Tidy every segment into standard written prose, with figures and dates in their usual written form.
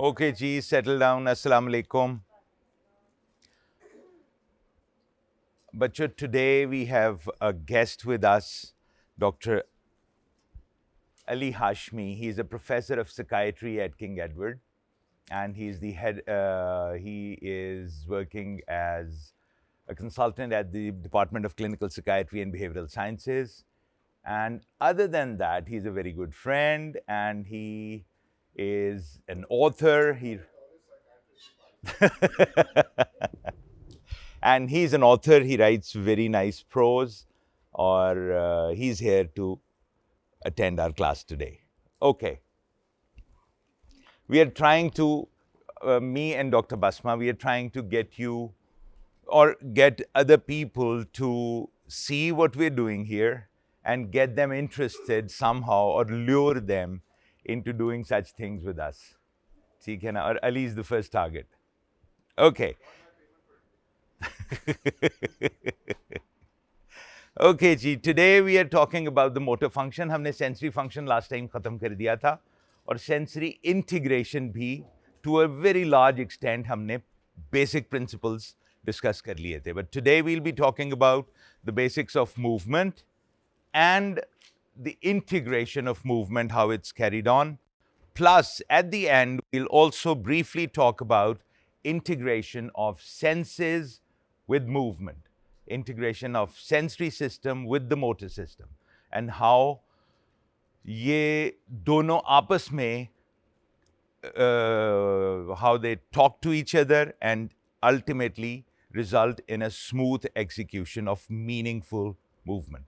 Okay, ji, settle down. Assalamu alaikum. Bacho, today we have a guest with us, Dr. Ali Hashmi. He's a professor of psychiatry at King Edward, and he's the head. He is working as a consultant at the Department of Clinical Psychiatry and Behavioral Sciences. And other than that, he's a very good friend, and he is an author. And he's an author. He writes very nice prose, or he's here to attend our class today. Okay. We are trying to, me and Dr. Basma, we are trying to get you or get other people to see what we're doing here and get them interested somehow or lure them into doing such things with us. ठीक है ना? और Ali is the first target. Okay. Okay, ji. Today we are talking about the motor function. हमने sensory function last time खत्म कर दिया था और sensory integration भी to a very large extent हमने basic principles discuss कर लिए थे. But today we'll be talking about the basics of movement and the integration of movement, how it's carried on. Plus, at the end, we'll also briefly talk about integration of senses with movement, integration of sensory system with the motor system, and how ये दोनों आपस में how they talk to each other and ultimately result in a smooth execution of meaningful movement.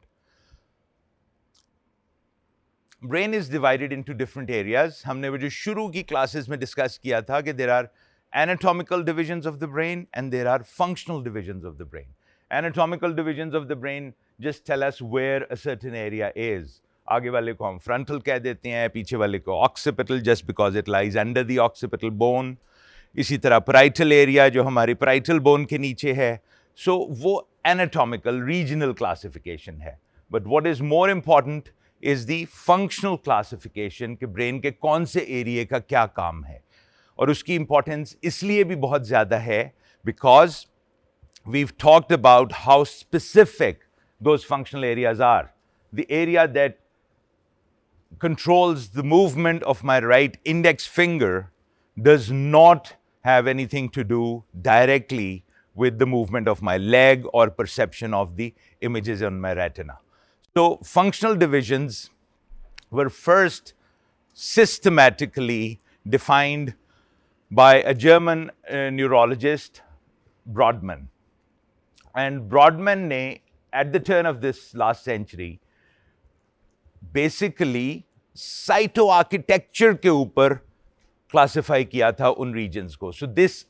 Brain is divided into different areas. हमने वो जो शुरू की classes में discuss किया था कि there are anatomical divisions of the brain and there are functional divisions of the brain. Anatomical divisions of the brain just tell us where a certain area is. आगे वाले को हम frontal कह देते हैं, पीछे वाले को occipital just because it lies under the occipital bone. इसी तरह parietal area जो हमारी parietal bone के नीचे है. So वो anatomical regional classification है. But what is more important is the functional classification कि brain के कौन से area का क्या काम है. और उसकी importance इसलिए भी बहुत ज़्यादा है because we've talked about how specific those functional areas are. The area that controls the movement of my right index finger does not have anything to do directly with the movement of my leg or perception of the images on my retina. So functional divisions were first systematically defined by a German neurologist, Brodmann. And Brodmann ने, at the turn of this last century, basically cytoarchitecture के ऊपर classify किया था उन regions को. So this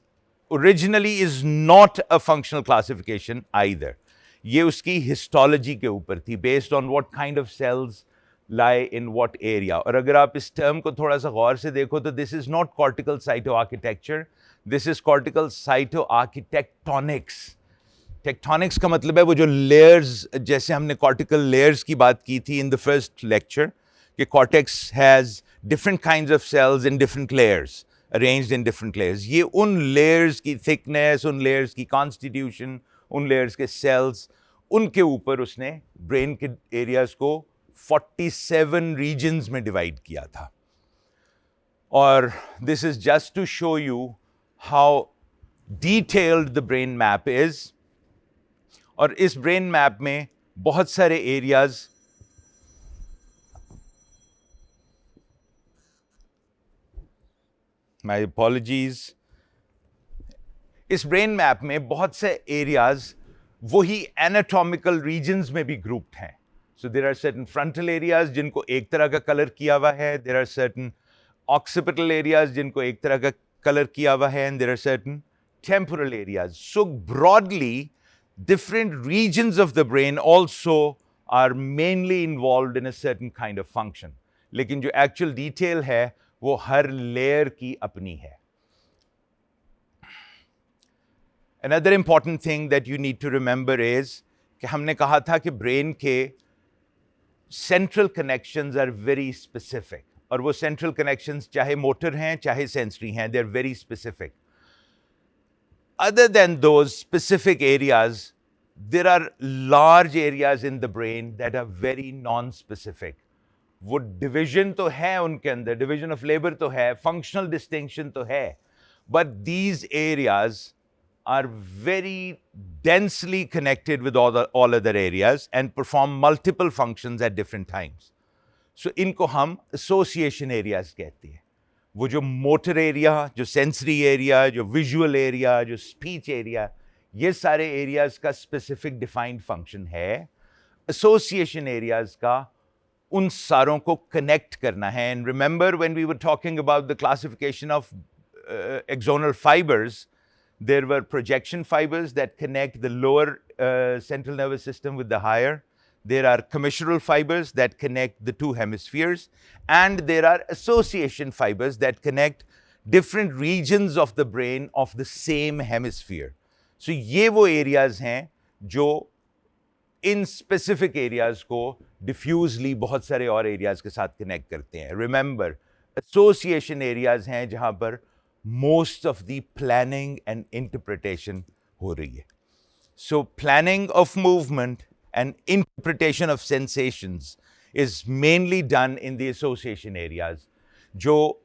originally is not a functional classification either. ये उसकी histology के ऊपर थी, based on what kind of cells lie in what area. और अगर आप इस term को थोड़ा सा गौर से देखो तो this is not cortical cytoarchitecture, this is cortical cytoarchitectonics. Tectonics का मतलब है वो जो लेयर्स, जैसे हमने कॉर्टिकल लेयर्स की बात की थी इन द फर्स्ट लेक्चर कि cortex has different kinds of cells in different layers arranged in different layers. ये उन लेयर्स की थिकनेस, उन लेयर्स की कॉन्स्टिट्यूशन, उन लेयर्स के सेल्स, उनके ऊपर उसने ब्रेन के एरियाज को 47 रीजन्स में डिवाइड किया था. और this is just to show you how detailed the brain map is. और इस ब्रेन मैप में बहुत सारे एरियाज माय अपॉलॉजीज. इस ब्रेन मैप में बहुत से एरियाज वही एनाटॉमिकल रीजन्स में भी ग्रुप्ड हैं. So there are certain frontal areas जिनको एक तरह का कलर किया हुआ है, there are certain occipital areas जिनको एक तरह का कलर किया हुआ है, and there are certain temporal areas. So broadly different regions of the brain also are mainly involved in a certain kind of function. लेकिन जो actual detail है वो हर layer की अपनी है. Another important thing that you need to remember is कि हमने कहा था कि brain के central connections are very specific. और वो central connections चाहे motor हैं चाहे sensory हैं, they're very specific. Other than those specific areas, there are large areas in the brain that are very non-specific. वो division तो है उनके अंदर, division of labor तो है, functional distinction तो है, but these areas are very densely connected with all other areas and perform multiple functions at different times. So इनको हम association areas कहते हैं. वो जो motor area, जो sensory area, जो visual area, जो speech area, ये सारे areas का specific defined function है. Association areas का उन सारों को connect करना है. And remember when we were talking about the classification of axonal fibers, there were projection fibers that connect the lower central nervous system with the higher. There are commissural fibers that connect the two hemispheres, and there are association fibers that connect different regions of the brain of the same hemisphere. So ये वो areas हैं जो इन specific areas को diffusely बहुत सारे और areas के साथ connect करते हैं. Remember, association areas हैं जहाँ पर most of the planning and interpretation हो रही है. So planning of movement and interpretation of sensations is mainly done in the association areas. जो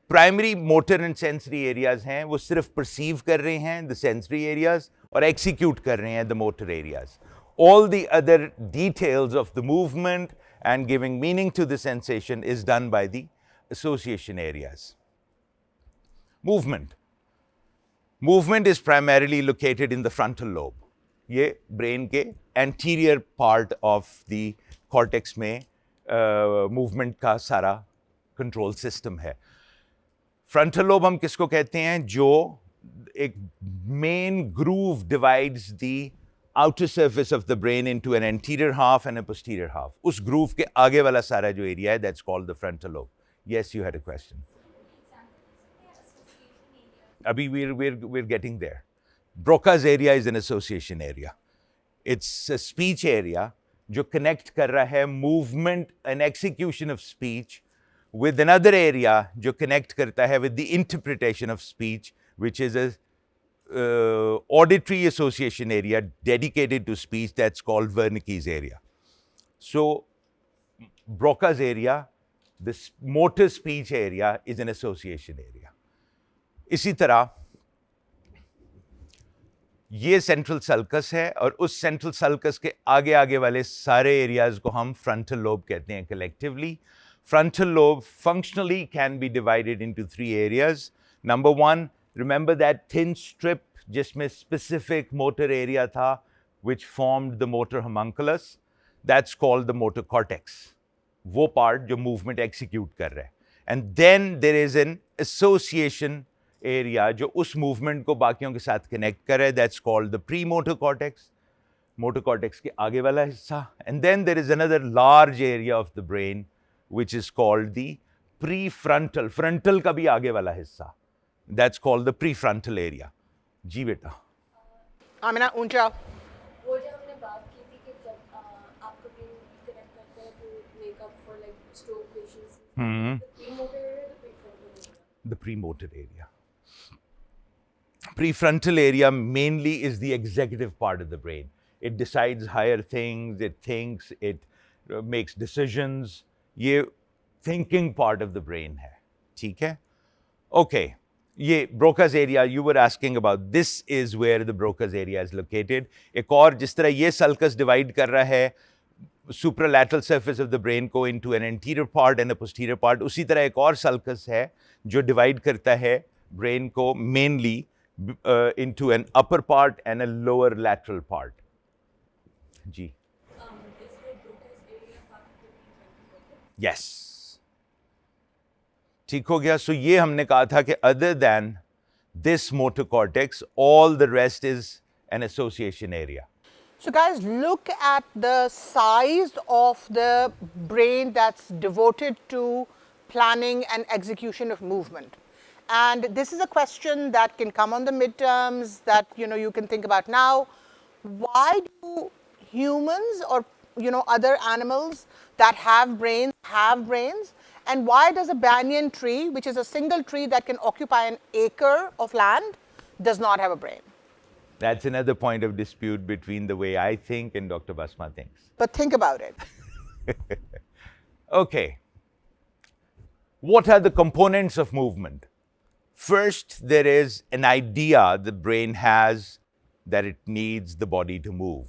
primary motor and sensory areas हैं वो सिर्फ perceive कर रहे हैं the sensory areas और execute कर रहे हैं the motor areas. All the other details of the movement and giving meaning to the sensation is done by the association areas. Movement. Movement is primarily located in the frontal lobe. ये brain के anterior part of the cortex में movement का सारा control system है. Frontal lobe हम किसको कहते हैं? जो एक main groove divides the outer surface of the brain into an anterior half and a posterior half. उस groove के आगे वाला सारा जो area है, that's called the frontal lobe. Yes, you had a question. Abhi, we're getting there. Broca's area is an association area. It's a speech area जो connect कर रहा है movement and execution of speech with another area जो connect करता है with the interpretation of speech, which is a auditory association area dedicated to speech that's called Wernicke's area. So Broca's area, this motor speech area is an association area. इसी तरह ये central sulcus है और उस central sulcus के आगे आगे वाले सारे एरियाज को हम फ्रंटल लोब कहते हैं collectively. Frontal lobe functionally can be divided into three areas. Number one, remember that thin strip जिसमें specific motor area था which formed the motor homunculus, that's called the motor cortex. वो part जो movement execute कर रहा है. And then there is an association area जो उस movement को बाकियों के साथ connect कर रहा है, that's called the premotor cortex. Motor cortex के आगे वाला हिस्सा. And then there is another large area of the brain which is called the prefrontal. Frontal का भी आगे वाला हिस्सा. That's called the prefrontal area. जी बेटा. आमिना ऊंचा. वो जो हमने बात की थी कि जब आपका ब्रेन रिकनेक्ट करता है to make up for like stroke patients. The premotor area, the prefrontal area. The premotor area. Prefrontal area mainly is the executive part of the brain. It decides higher things, it thinks, it makes decisions. ये thinking part of the brain है. ठीक है? Okay. ये Broca's area you were asking about, this is where the Broca's area is located. एक और जिस तरह ये sulcus divide कर रहा है supralateral surface of the brain को into an anterior part and a posterior part, उसी तरह एक और sulcus है जो divide करता है brain को mainly into an upper part and a lower lateral part. Ji. Is the Broca's area part of the prefrontal cortex? Yes. ठीक हो गया. So ये हमने कहा था कि other than this motor cortex, all the rest is an association area. So guys, look at the size of the brain that's devoted to planning and execution of movement. And this is a question that can come on the midterms that you can think about now. Why do humans or other animals that have brains, And why does a banyan tree, which is a single tree that can occupy an acre of land, does not have a brain? That's another point of dispute between the way I think and Dr. Basma thinks. But think about it. Okay. What are the components of movement? First, there is an idea the brain has that it needs the body to move.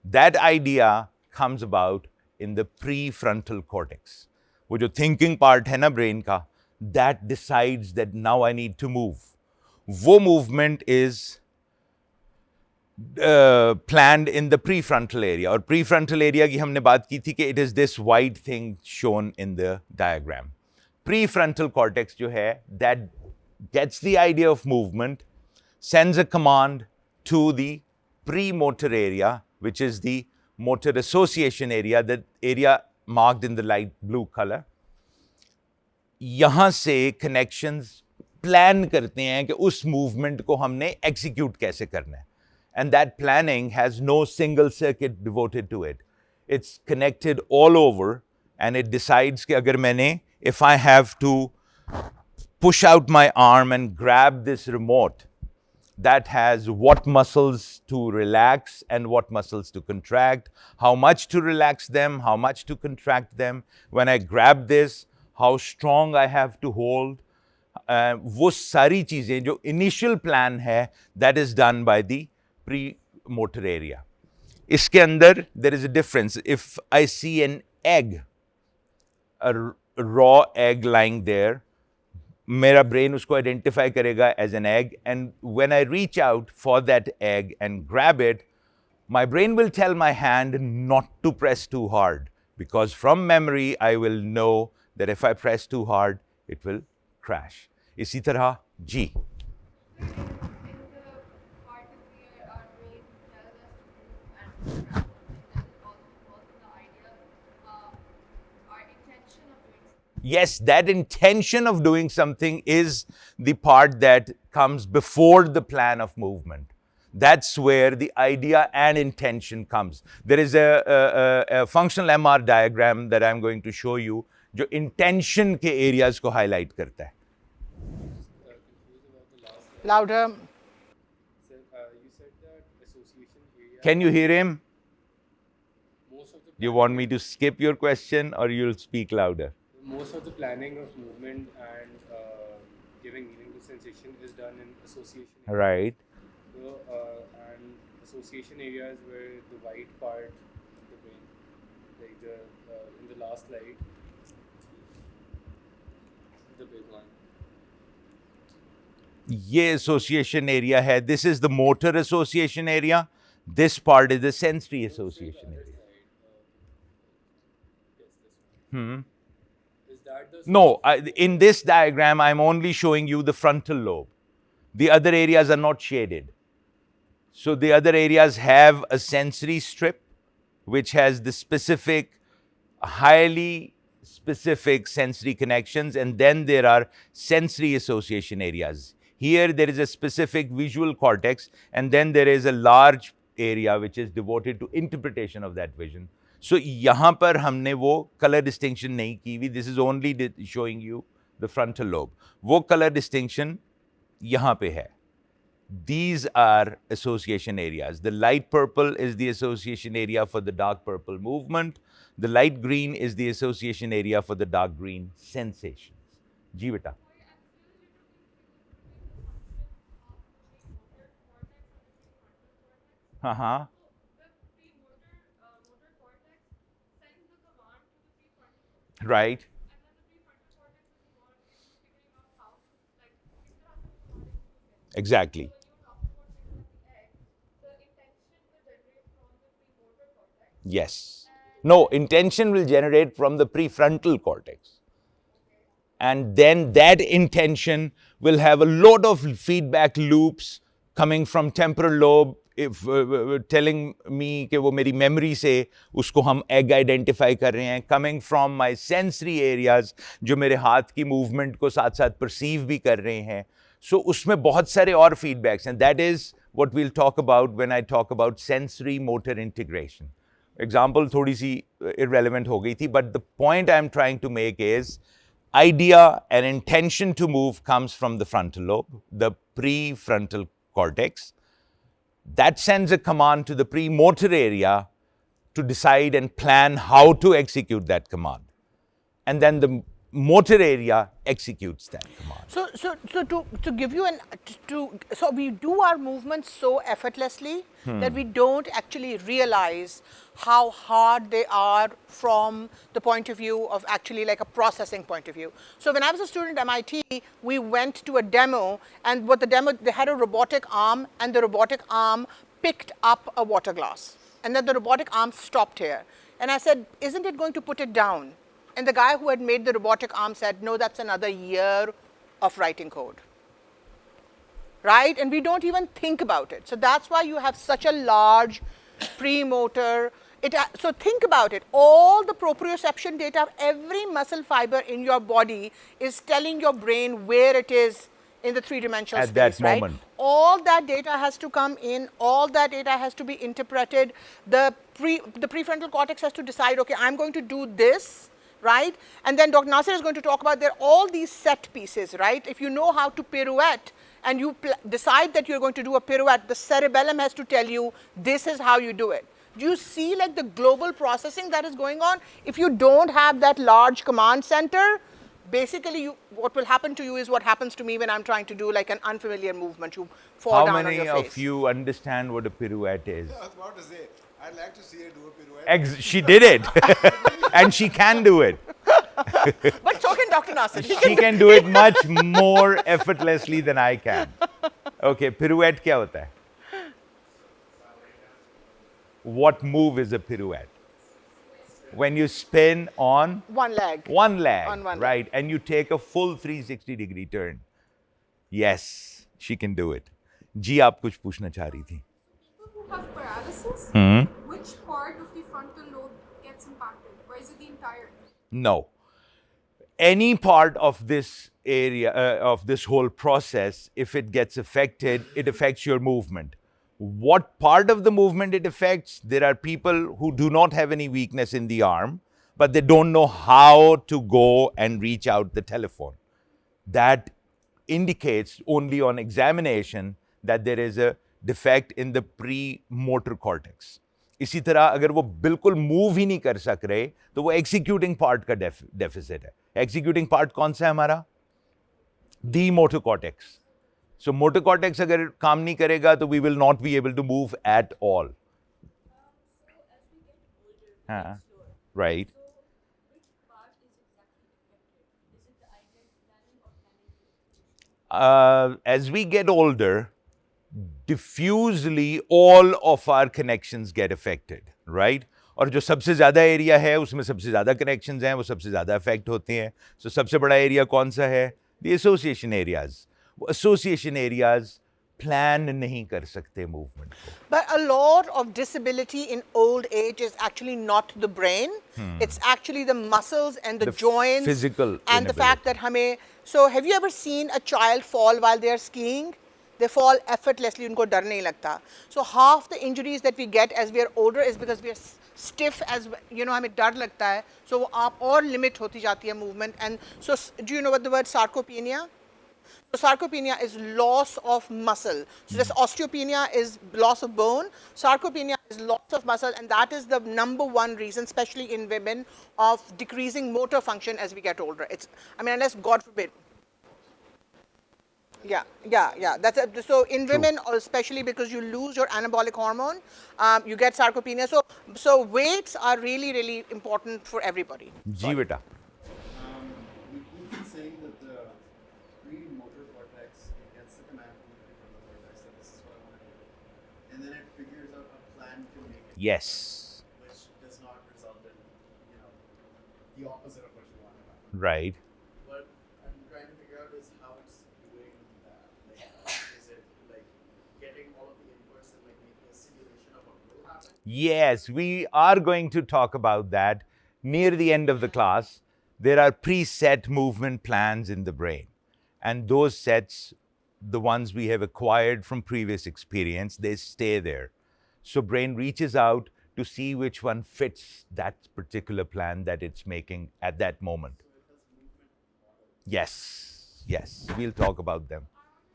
That idea comes about in the prefrontal cortex. वो जो thinking part है ना brain का, that decides that now I need to move. वो movement is planned in the prefrontal area. और prefrontal area की हमने बात की थी कि it is this white thing shown in the diagram. Prefrontal cortex जो है, that gets the idea of movement, sends a command to the premotor area, which is the motor association area, the area marked in the light blue color. यहाँ से connections plan करते हैं कि उस movement को हमने execute कैसे करना है. And that planning has no single circuit devoted to it. It's connected all over, and it decides कि अगर मैंने, if I have to push out my arm and grab this remote, that has what muscles to relax and what muscles to contract, how much to relax them, how much to contract them. When I grab this, how strong I have to hold. वो सारी चीज़ें जो initial plan है, that is done by the premotor area. इसके अंदर there is a difference. If I see an egg, a raw egg lying there, मेरा brain उसको identify करेगा as an egg, and when I reach out for that egg and grab it, my brain will tell my hand not to press too hard, because from memory I will know that if I press too hard, it will crash. इसी तरह G. Yes, that intention of doing something is the part that comes before the plan of movement. That's where the idea and intention comes. There is a functional MR diagram that I'm going to show you, जो intention के areas को highlight करता है. Louder. Sir, you said that association area. Can you hear him? Most of the Do you want me to skip your question or you'll speak louder? most of the planning of movement and giving meaning to sensation is done in association. Area. Right. So, and association areas where the white part of the brain, like the in the last slide, the big one. ये association area है. This is the motor association area. This part is the sensory association area. Yes, this one. Is that the No, in this diagram, I'm only showing you the frontal lobe. The other areas are not shaded. So the other areas have a sensory strip, which has the specific, highly specific sensory connections, and then there are sensory association areas. Here, there is a specific visual cortex, and then there is a large area which is devoted to interpretation of that vision. So, यहाँ पर हमने वो color distinction नहीं की हुई. This is only showing you the frontal lobe. वो color distinction यहाँ पे है. These are association areas. The light purple is the association area for the dark purple movement. The light green is the association area for the dark green sensations. जी बेटा. हाँ. Right. Exactly. Yes. No, intention will generate from the prefrontal cortex. And then that intention will have a lot of feedback loops coming from temporal lobe, if telling me कि वो मेरी memory से उसको हम egg identify कर रहे हैं, coming from my sensory areas जो मेरे हाथ की movement को साथ साथ perceive भी कर रहे हैं. So उसमें बहुत सारे और feedbacks, and that is what we'll talk about when I talk about sensory motor integration. Example थोड़ी सी irrelevant हो गई थी, but the point I'm trying to make is idea and intention to move comes from the frontal lobe, the prefrontal cortex. That sends a command to the premotor area to decide and plan how to execute that command. And then the motor area executes that command. So to give you so we do our movements so effortlessly that we don't actually realize how hard they are from the point of view of actually like a processing point of view. So when I was a student at MIT, we went to a demo, and what the demo, they had a robotic arm, and the robotic arm picked up a water glass, and then the robotic arm stopped here. And I said, isn't it going to put it down? And the guy who had made the robotic arm said, no, that's another year of writing code. Right? And we don't even think about it. So that's why you have such a large premotor. So think about it. All the proprioception data, every muscle fiber in your body is telling your brain where it is in the three-dimensional At space, that right? moment. All that data has to come in, all that data has to be interpreted. The prefrontal cortex has to decide, okay, I'm going to do this, right? And then Dr. Nasir is going to talk about there are all these set pieces, right? If you know how to pirouette and you decide that you're going to do a pirouette, the cerebellum has to tell you this is how you do it. Do you see like the global processing that is going on? If you don't have that large command center, basically what will happen to you is what happens to me when I'm trying to do like an unfamiliar movement. You fall How down on many your face. of you understand what a pirouette is? I was about to say, I'd like to see her do a pirouette. She did it. And she can do it. But so can Dr. Nasir. She can do it much more effortlessly than I can. Okay, pirouette क्या होता है? What move is a pirouette? When you spin on One leg. one leg, On one leg. right? And you take a full 360-degree turn. Yes, she can do it. जी आप कुछ पूछना चाह रही थी? People who have paralysis, which part of the frontal lobe gets impacted? Or is it the entire? No. Any part of this area, of this whole process, if it gets affected, it affects your movement. What part of the movement it affects? There are people who do not have any weakness in the arm, but they don't know how to go and reach out the telephone. That indicates only on examination that there is a defect in the premotor cortex. इसी तरह अगर वो बिल्कुल move ही नहीं कर सक रहे तो वो एग्जीक्यूटिंग पार्ट का डेफिसिट है. एग्जीक्यूटिंग पार्ट कौन सा है हमारा? The motor cortex. So motor cortex अगर काम नहीं करेगा तो we will not be able to move at all. हाँ, right. As we get older, diffusely all of our connections get affected, right? और जो सबसे ज़्यादा एरिया है उसमें सबसे ज़्यादा कनेक्शंस हैं, वो सबसे ज़्यादा अफेक्ट होते हैं. सो सबसे बड़ा एरिया कौन सा है? The association areas. वो एसोसिएशन एरियाज प्लान नहीं कर सकते मूवमेंट को. But a lot of disability in old age is actually not the brain. It's actually the muscles and the joints. Physical and the fact that हमें. So have you ever seen a child fall while they are skiing? They fall effortlessly. उनको डर नहीं लगता. So half the injuries that we get as we are older is because we are stiff as हमें डर लगता है. So वो आप और limit होती जाती है movement. And so do you know what the word sarcopenia? So sarcopenia is loss of muscle. So just osteopenia is loss of bone. Sarcopenia is loss of muscle, and that is the number one reason, especially in women, of decreasing motor function as we get older. Unless God forbid. Yeah. So in women, especially because you lose your anabolic hormone, you get sarcopenia. So weights are really, really important for everybody. जी बेटा. You've been saying that the premotor cortex gets the command from the prefrontal cortex, so this is what I want to do. And then it figures out a plan to make it. Yes. Which does not result in, the opposite of what you want to happen. Right. What I'm trying to figure out is how it's doing that. Is it like getting all of the inputs and like making a simulation of what will happen? Yes, we are going to talk about that near the end of the class. There are preset movement plans in the brain. And those sets, the ones we have acquired from previous experience, they stay there. So brain reaches out to see which one fits that particular plan that it's making at that moment. Yes, we'll talk about them.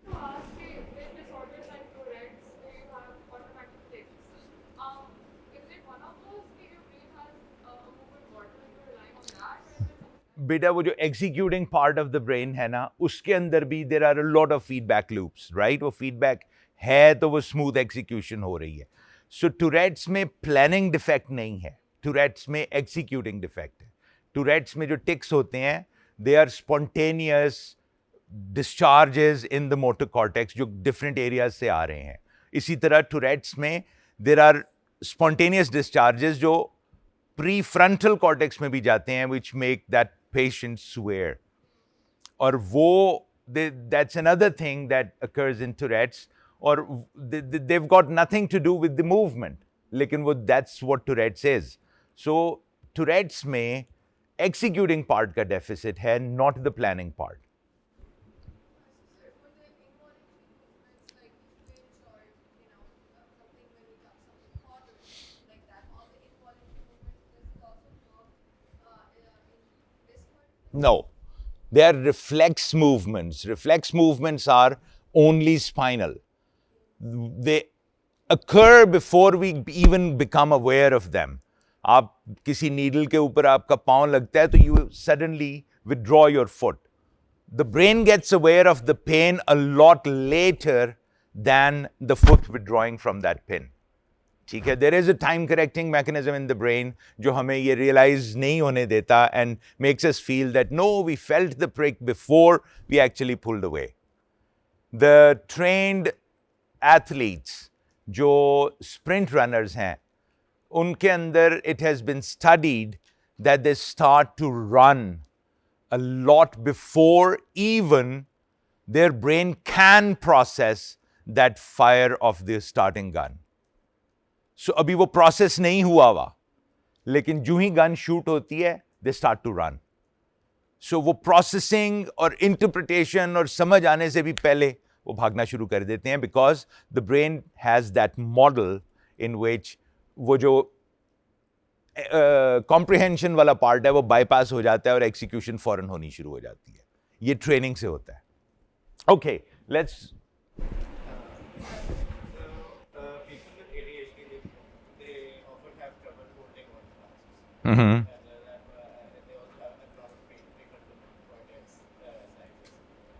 To ask you, with disorders like Tourette's, where you have automatic tics, is it one of those that your brain has a movement bottle and you're relying on that, or is it something? बेटा वो जो executing part of the brain है ना, उसके अंदर भी there are a lot of feedback loops, right? वो feedback है तो वो smooth execution हो रही है. So Tourette's में planning defect नहीं है. Tourette's में executing defect है. Tourette's में जो tics होते हैं, they are spontaneous discharges in the motor cortex जो different areas से आ रहे हैं. इसी तरह Tourette's में there are spontaneous discharges जो prefrontal cortex में भी जाते हैं which make that patient swear. और वो that's another thing that occurs in Tourette's, or they've got nothing to do with the movement. लेकिन वो that's what Tourette's is. So Tourette's में executing part का deficit है, not the planning part. Sir, for the involuntary movements like flinch or something when you touch something hot or like that, all the involuntary movements, does it also work in this part? No, they are reflex movements. Reflex movements are only spinal. They occur before we even become aware of them. आप किसी needle के ऊपर आपका पाँव लगता है तो you suddenly withdraw your foot. The brain gets aware of the pain a lot later than the foot withdrawing from that pin. ठीक है, there is a time correcting mechanism in the brain जो हमें ये realize नहीं होने देता and makes us feel that no, we felt the prick before we actually pulled away. The trained athletes जो sprint runners हैं, उनके अंदर it has been studied that they start to run a lot before even their brain can process that fire of the starting gun. So अभी वो process नहीं हुआ हुआ, लेकिन जो ही gun shoot होती है, they start to run. So वो processing और interpretation और समझ आने से भी पहले वो भागना शुरू कर देते हैं because the brain has that model in which वो जो comprehension वाला part है वो bypass हो जाता है और execution फौरन होनी शुरू हो जाती है. ये training से होता है. Okay, let's. People with ADHD, they often have trouble holding on to tasks. Mm-hmm. And they also have a lot of prefrontal cortex sizes.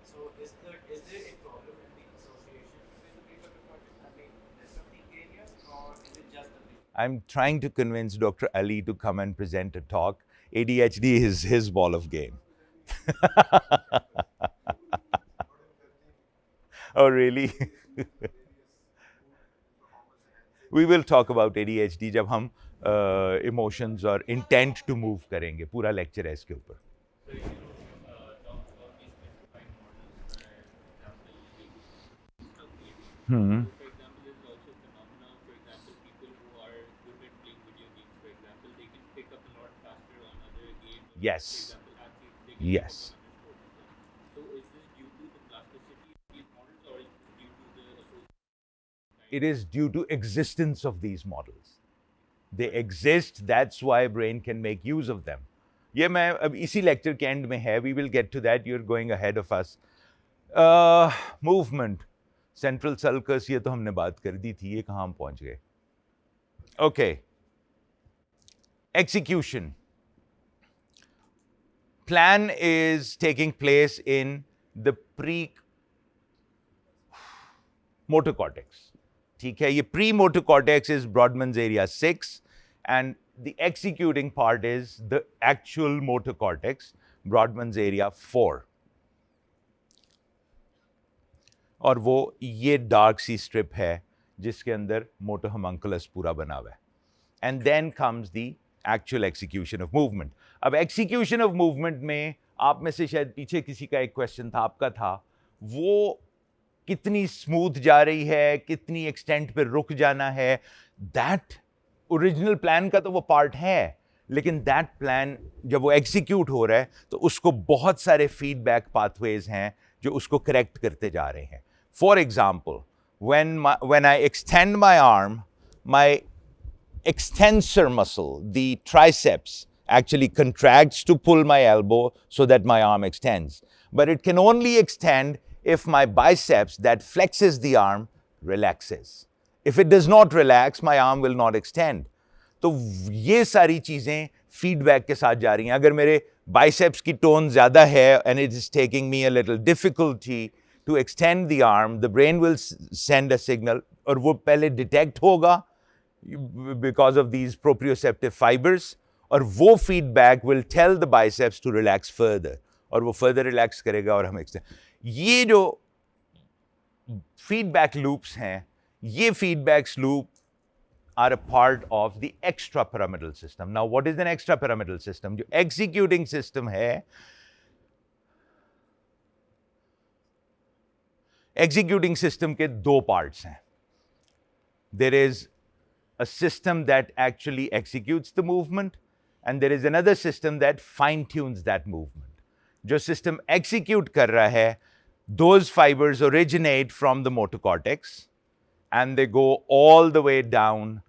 So is there a problem in the association with the prefrontal cortex? I mean, there's something area, or is it just the I'm trying to convince Dr. Ali to come and present a talk. ADHD is his ball of game. Oh, really? We will talk about ADHD जब हम emotions और intent to move करेंगे. पूरा lecture है इसके ऊपर. For example, there's also phenomena, for example, people who are good at playing video games, for example, they can pick up a lot faster on other games. Or Yes. For example, athletes, they can Yes. pick up on other sports as well. So is this due to the plasticity of these models, or is this due to the association? It is due to existence of these models. They exist, that's why brain can make use of them. ये मैं अब इसी lecture के end में है, we will get to that, you're going ahead of us. Movement, central sulcus, ये तो हमने बात कर दी थी, ये कहाँ हम पहुँच गए? Okay. Execution. Plan is taking place in the pre-motor cortex. ठीक है, ये pre-motor cortex is Brodmann's area 6 and the executing part is the actual motor cortex, Brodmann's area 4. और वो ये dark सी strip है जिसके अंदर motor homunculus पूरा बना हुआ है. And then comes the actual execution of movement. अब execution of movement में आप में से शायद पीछे किसी का एक question था, आपका था, वो कितनी स्मूथ जा रही है, कितनी एक्सटेंट पे रुक जाना है, दैट ओरिजिनल प्लान का तो वो पार्ट है, लेकिन दैट प्लान जब वो एग्जीक्यूट हो रहा है तो उसको बहुत सारे फीडबैक पाथवेज हैं जो उसको करेक्ट करते जा रहे हैं. For example, when I extend my arm, my extensor muscle, the triceps, actually contracts to pull my elbow so that my arm extends. but it can only extend if my biceps that flexes the arm relaxes. If it does not relax, my arm will not extend. तो ये सारी चीज़ें feedback के साथ जा रही हैं. अगर मेरे बाइसेप्स की टोन ज़्यादा है and it is taking me a little difficulty to extend the arm, the brain will send a signal और वो पहले detect होगा because of these proprioceptive fibers, और वो feedback will tell the biceps to relax further, और वो further relax करेगा और हम extend. ये जो feedback loops हैं, ये feedback loop are a part of the extrapyramidal system. Now, what is an extrapyramidal system? जो executing system है, executing system के दो parts हैं. There is a system that actually executes the movement, and there is another system that fine-tunes that movement. जो system execute कर रहा है, those fibers originate from the motor cortex, and they go all the way down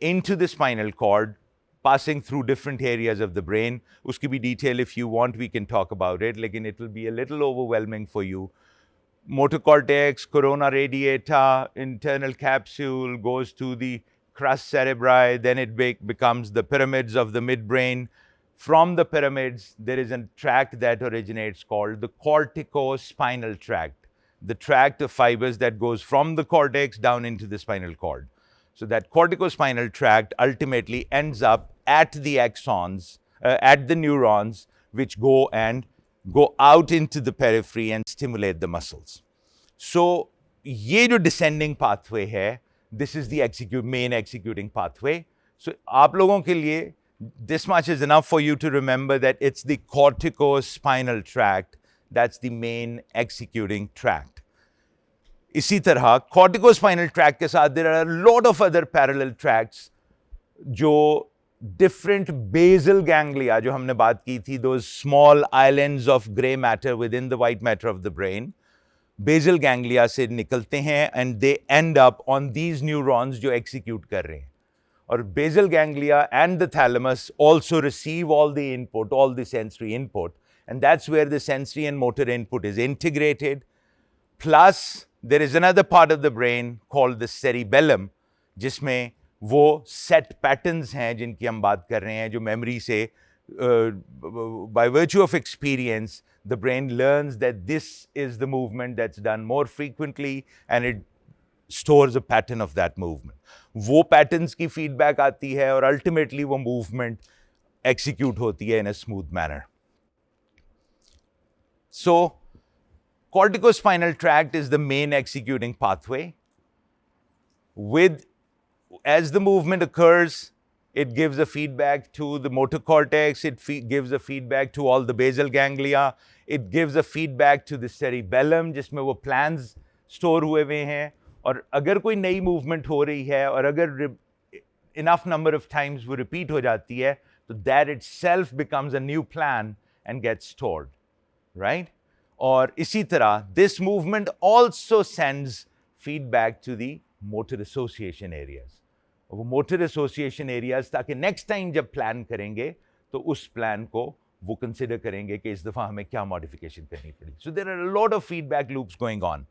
into the spinal cord, passing through different areas of the brain. Uski bhi detail, if you want, we can talk about it, lekin it will be a little overwhelming for you. Motor cortex, corona radiata, internal capsule goes to the crus cerebri, then it becomes the pyramids of the midbrain. From the pyramids, there is a tract that originates called the corticospinal tract, the tract of fibers that goes from the cortex down into the spinal cord. So that corticospinal tract ultimately ends up at the axons, at the neurons, which go out into the periphery and stimulate the muscles. So ये जो descending pathway है, this is the main executing pathway. So आप लोगों के लिए, this much is enough for you to remember that it's the corticospinal tract that's the main executing tract. इसी तरह corticospinal tract के साथ there are a lot of other parallel tracts जो different basal ganglia जो हमने बात की थी, those small islands of gray matter within the white matter of the brain, basal ganglia से निकलते हैं and they end up on these neurons जो execute कर रहे हैं. और basal ganglia and the thalamus also receive all the input, all the sensory input, and that's where the sensory and motor input is integrated. Plus, there is another part of the brain called the cerebellum, जिसमें वो set patterns हैं जिनकी हम बात कर रहे हैं, जो memory से, by virtue of experience, the brain learns that this is the movement that's done more frequently, and it stores a pattern of that movement. वो patterns की feedback आती है और ultimately वो movement execute होती है in a smooth manner. So, corticospinal tract is the main executing pathway. As the movement occurs, it gives a feedback to the motor cortex, it gives a feedback to all the basal ganglia, it gives a feedback to the cerebellum, जिसमें वो plans store हुए हुए हैं. और अगर कोई नई movement हो रही है और अगर enough number of times वो repeat हो जाती है, तो that itself becomes a new plan and gets stored, right? और इसी तरह this movement also sends feedback to the motor association areas. और वो motor association areas ताकि next time जब plan करेंगे तो उस plan को वो consider करेंगे कि इस दफ़ा हमें क्या modification करनी पड़ी. So there are a lot of feedback loops going on.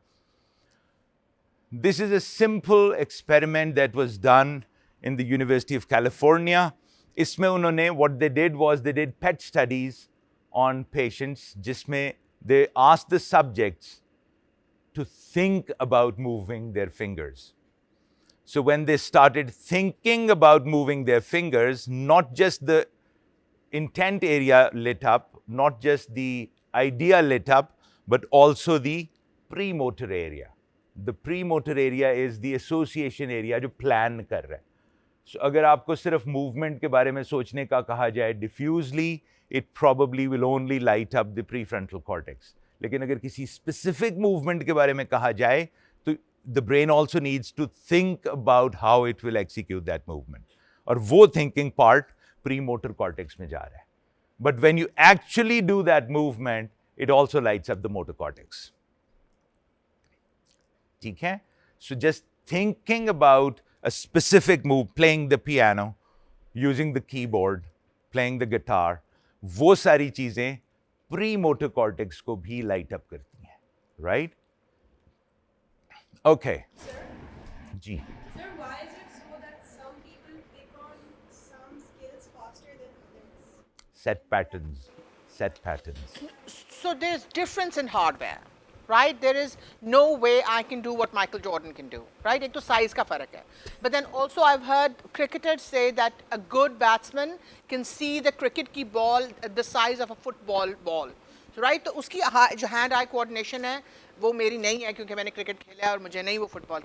This is a simple experiment that was done in the University of California. इसमें उन्होंने, what they did was they did PET studies on patients जिसमें they asked the subjects to think about moving their fingers. So when they started thinking about moving their fingers, not just the intent area lit up, not just the idea lit up, but also the premotor area. The premotor area is the association area जो plan कर रहा है. So अगर आपको सिर्फ movement के बारे में सोचने का कहा जाए diffusely, it probably will only light up the prefrontal cortex. लेकिन अगर किसी specific movement के बारे में कहा जाए, तो the brain also needs to think about how it will execute that movement. और वो thinking part premotor cortex में जा रहा है. But when you actually do that movement, it also lights up the motor cortex. ठीक है? So just thinking about a specific move, playing the piano, using the keyboard, playing the guitar, वो सारी चीज़ें pre motor cortex को भी light up करती हैं, right? Okay ji, Sir, why is it so that some people pick on some skills faster than others? set patterns. So there's difference in hardware, right? There is no way I can do what Michael Jordan can do, right? एक तो size का फर्क है. But then also I've heard cricketers say that a good batsman can see the cricket की ball at the size of a football ball. So right, तो उसकी जो hand eye coordination है वो मेरी नहीं है क्योंकि मैंने क्रिकेट खेला है और मुझे नहीं वो फुटबॉल.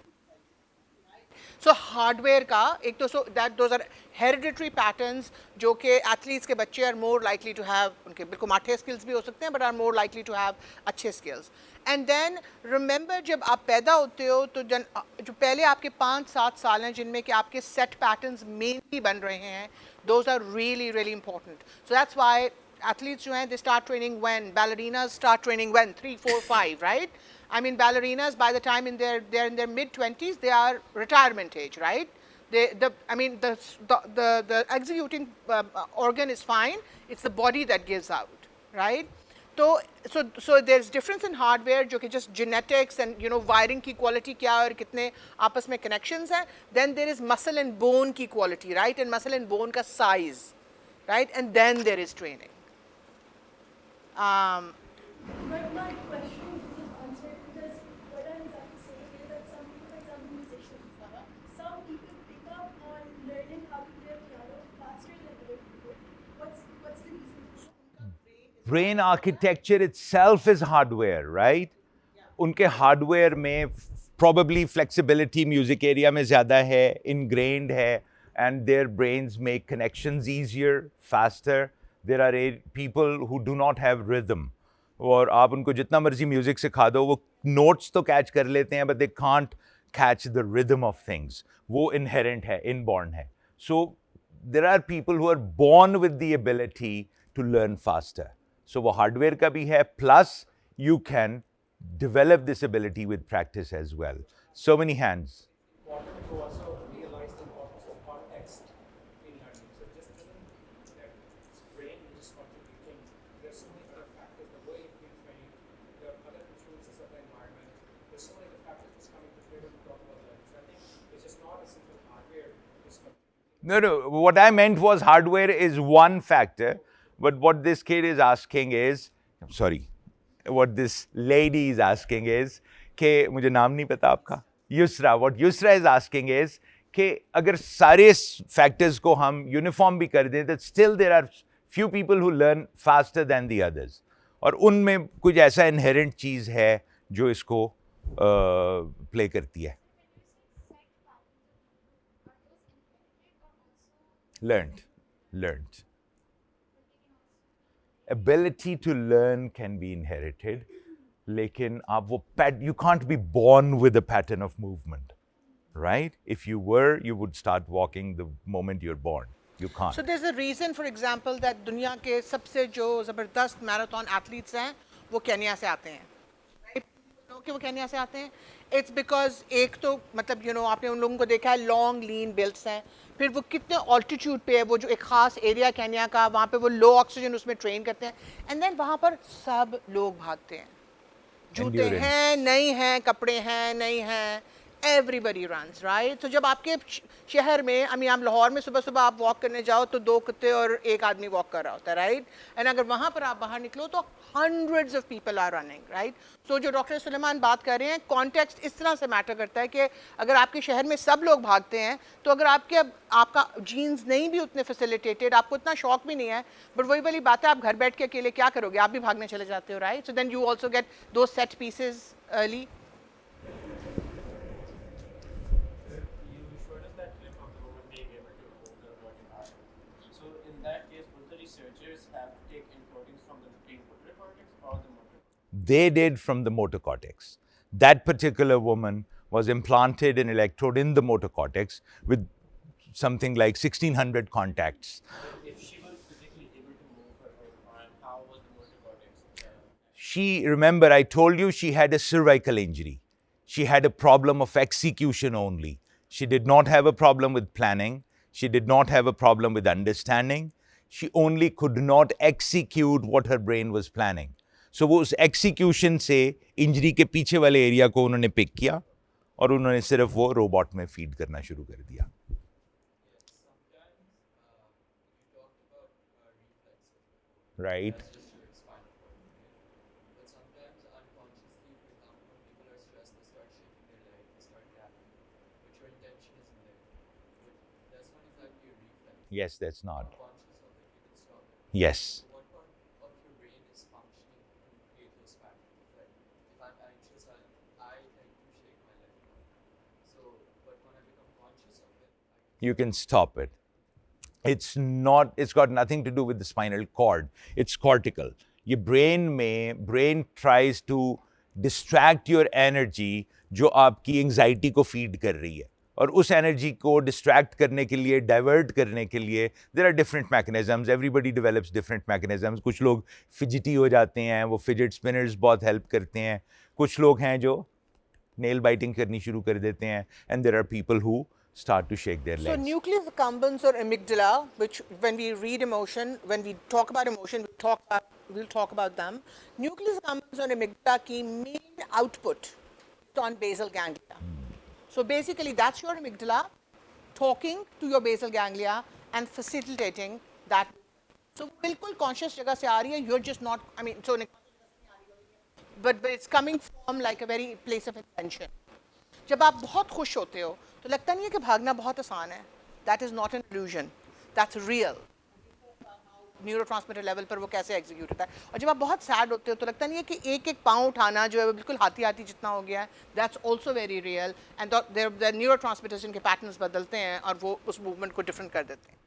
सो हार्डवेयर का एक तो so that those are hereditary patterns जो कि एथलीट्स के बच्चे are more likely to have, उनके बिल्कुल माठे स्किल्स भी हो सकते हैं but are more likely to have अच्छे स्किल्स. एंड देन रिमेंबर जब आप पैदा होते हो तो जो पहले आपके 5-7 साल हैं जिनमें कि आपके सेट पैटर्न्स मेनली बन रहे हैं, those are really really important. So that's why athletes जो हैं they start training when, ballerinas start training when, 3, 4, 5, right? I mean ballerinas by the time they're in their mid-20s they are retirement age, right? The executing organ is fine, it's the body that gives out, right? So there's difference in hardware जो कि just genetics and you know wiring की quality क्या और कितने आपस में connections हैं. Then there is muscle and bone की quality, right? And muscle and bone का size, right? And then there is training. But my question is answered because what I'm exactly saying is that some people, for example, musicians, some people pick up on learning how to play piano faster than other people. What's the reason? Brain architecture itself is hardware, right? उनके hardware में probably flexibility music area में ज़्यादा है, ingrained है, and their brains make connections easier, faster. There are people who do not have rhythm. और आप उनको जितना मर्जी म्यूजिक सिखा दो वो नोट्स तो कैच कर लेते हैं but they can't catch the rhythm of things. वो inherent है, inborn है. So there are people who are born with the ability to learn faster. So वो hardware का भी है, plus you can develop this ability with practice as well. So many hands. Important to also realize the importance of context in learning. So it just isn't that brain is just contributing. There's so many other factors, the way you've been trained, there are other influences of the environment. There's so many other factors just coming to play when we talk about learning. So I think it's just not a simple hardware just contributing. No, what I meant was hardware is one factor, but what this kid is asking is, what this lady is asking is कि मुझे नाम नहीं पता आपका, Yusra. What Yusra is asking is कि अगर सारे factors को हम uniform भी कर दें, that still there are few people who learn faster than the others. और उनमें कुछ ऐसा inherent चीज़ है जो इसको play करती है. Learned. Ability to learn can be inherited, लेकिन आप वो you can't be born with a pattern of movement, right? If you were, you would start walking the moment you're born. You can't. So there's a reason, for example, that दुनिया के सबसे जो ज़बरदस्त marathon athletes हैं वो Kenya से आते हैं. कि वो केन्या से आते हैं, इट्स बिकॉज एक तो मतलब यू नो आपने उन लोगों को देखा है लॉन्ग लीन बिल्ड्स हैं, फिर वो कितने ऑल्टीट्यूड पे है, वो जो एक ख़ास एरिया केन्या का वहाँ पे वो लो ऑक्सीजन उसमें ट्रेन करते हैं, एंड देन वहाँ पर सब लोग भागते हैं, जूते हैं नहीं हैं, कपड़े हैं नहीं हैं, एवरीबडी रन्स, राइट. तो जब आपके शहर में आप लाहौर में सुबह सुबह आप वॉक करने जाओ तो 2 कुत्ते और एक आदमी वॉक कर रहा होता है, राइट. एंड अगर वहाँ पर आप बाहर निकलो तो hundreds of people are running, right? So जो डॉक्टर सुलेमान बात कर रहे हैं, कॉन्टेक्स्ट इस तरह से मैटर करता है कि अगर आपके शहर में सब लोग भागते हैं तो अगर आपका जीन्स नहीं भी उतने फैसिलिटेटेड, आपको इतना शौक भी नहीं है, बट वही वाली बात है, आप घर बैठ के अकेले क्या करोगे, आप भी भागने चले जाते हो, right. So then you also get दो set pieces early. You showed us that clip of the woman being able to move her body hard. So in that case, would the researchers have to take encodings from the premotor cortex or the motor cortex? They did from the motor cortex. That particular woman was implanted an electrode in the motor cortex with something like 1600 contacts. If she was physically able to move her own arm, how was the motor cortex? Remember, I told you she had a cervical injury. She had a problem of execution only. She did not have a problem with planning. She did not have a problem with understanding. she only could not execute what her brain was planning. So वो उस execution से injury के पीछे वाले area को उन्होंने pick किया और उन्होंने सिर्फ वो रोबोट में फीड करना शुरू कर दिया. Right. Just your spinal cord, okay? But sometimes unconsciously, for example, when people are stressed, they start shaking their leg, they start gapping, but your intention isn't there. But that's not exactly a reflex. Yes, that's not. Conscious of it, you can stop it. Yes. So what part of your brain is functioning to create those patterns? Like, if I'm anxious, I tend to shake my leg. So, but when I become conscious of it, You can stop it. It's got nothing to do with the spinal cord. It's cortical. ये brain tries to distract your energy जो आपकी anxiety को feed कर रही है. और उस energy को distract करने के लिए, divert करने के लिए, there are different mechanisms. Everybody develops different mechanisms. कुछ लोग fidgety हो जाते हैं, वो fidget spinners बहुत help करते हैं. कुछ लोग हैं जो nail biting करनी शुरू कर देते हैं. And there are people who start to shake their So legs. nucleus accumbens or amygdala, which when we read emotion, when we talk about emotion, we'll talk about them. Nucleus accumbens or amygdala की main output is on basal ganglia. So basically that's your amygdala talking to your basal ganglia and facilitating that. So बिल्कुल conscious जगह से आ रही है, you're just not, I mean, so but it's coming from like a very place of intention. जब आप बहुत खुश होते हो तो लगता नहीं है कि भागना बहुत आसान है. That is not an illusion. That's real. Neurotransmitter level पर वो कैसे एग्जीक्यूट होता है. और जब आप बहुत सैड होते हो तो लगता नहीं है कि एक एक पाँव उठाना जो है वो बिल्कुल हाथी हाथी जितना हो गया है. That's also very real. And the neurotransmitters इनके पैटर्न्स बदलते हैं और वो उस मूवमेंट को डिफरेंट कर देते हैं.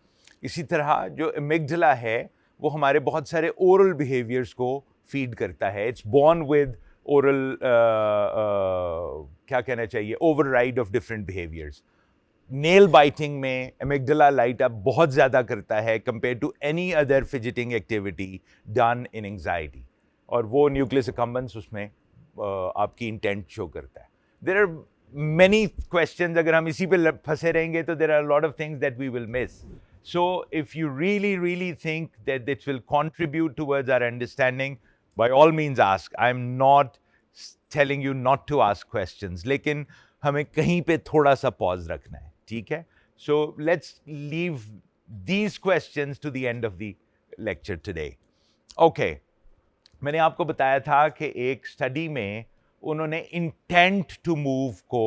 इसी तरह जो एमिग्डला है वो हमारे बहुत सारे ओरल बिहेवियर्स को फीड करता है. इट्स बॉर्न विद ओरल क्या कहना चाहिए override of different behaviours. Nail biting में एमिग्डला लाइट अप बहुत ज़्यादा करता है compare to any other fidgeting activity done in anxiety. और वो न्यूक्लियस अकम्बेंस उसमें आपकी इंटेंट शो करता है. There are many questions. अगर हम इसी पे फंसे रहेंगे तो there are a lot of things that we will miss. So if you really think that this will contribute towards our understanding, by all means ask. I'm not telling you not to ask questions, लेकिन हमें कहीं पे थोड़ा सा pause रखना है, ठीक है? So let's leave these questions to the end of the lecture today. Okay. मैंने आपको बताया था कि एक स्टडी में उन्होंने इंटेंट टू मूव को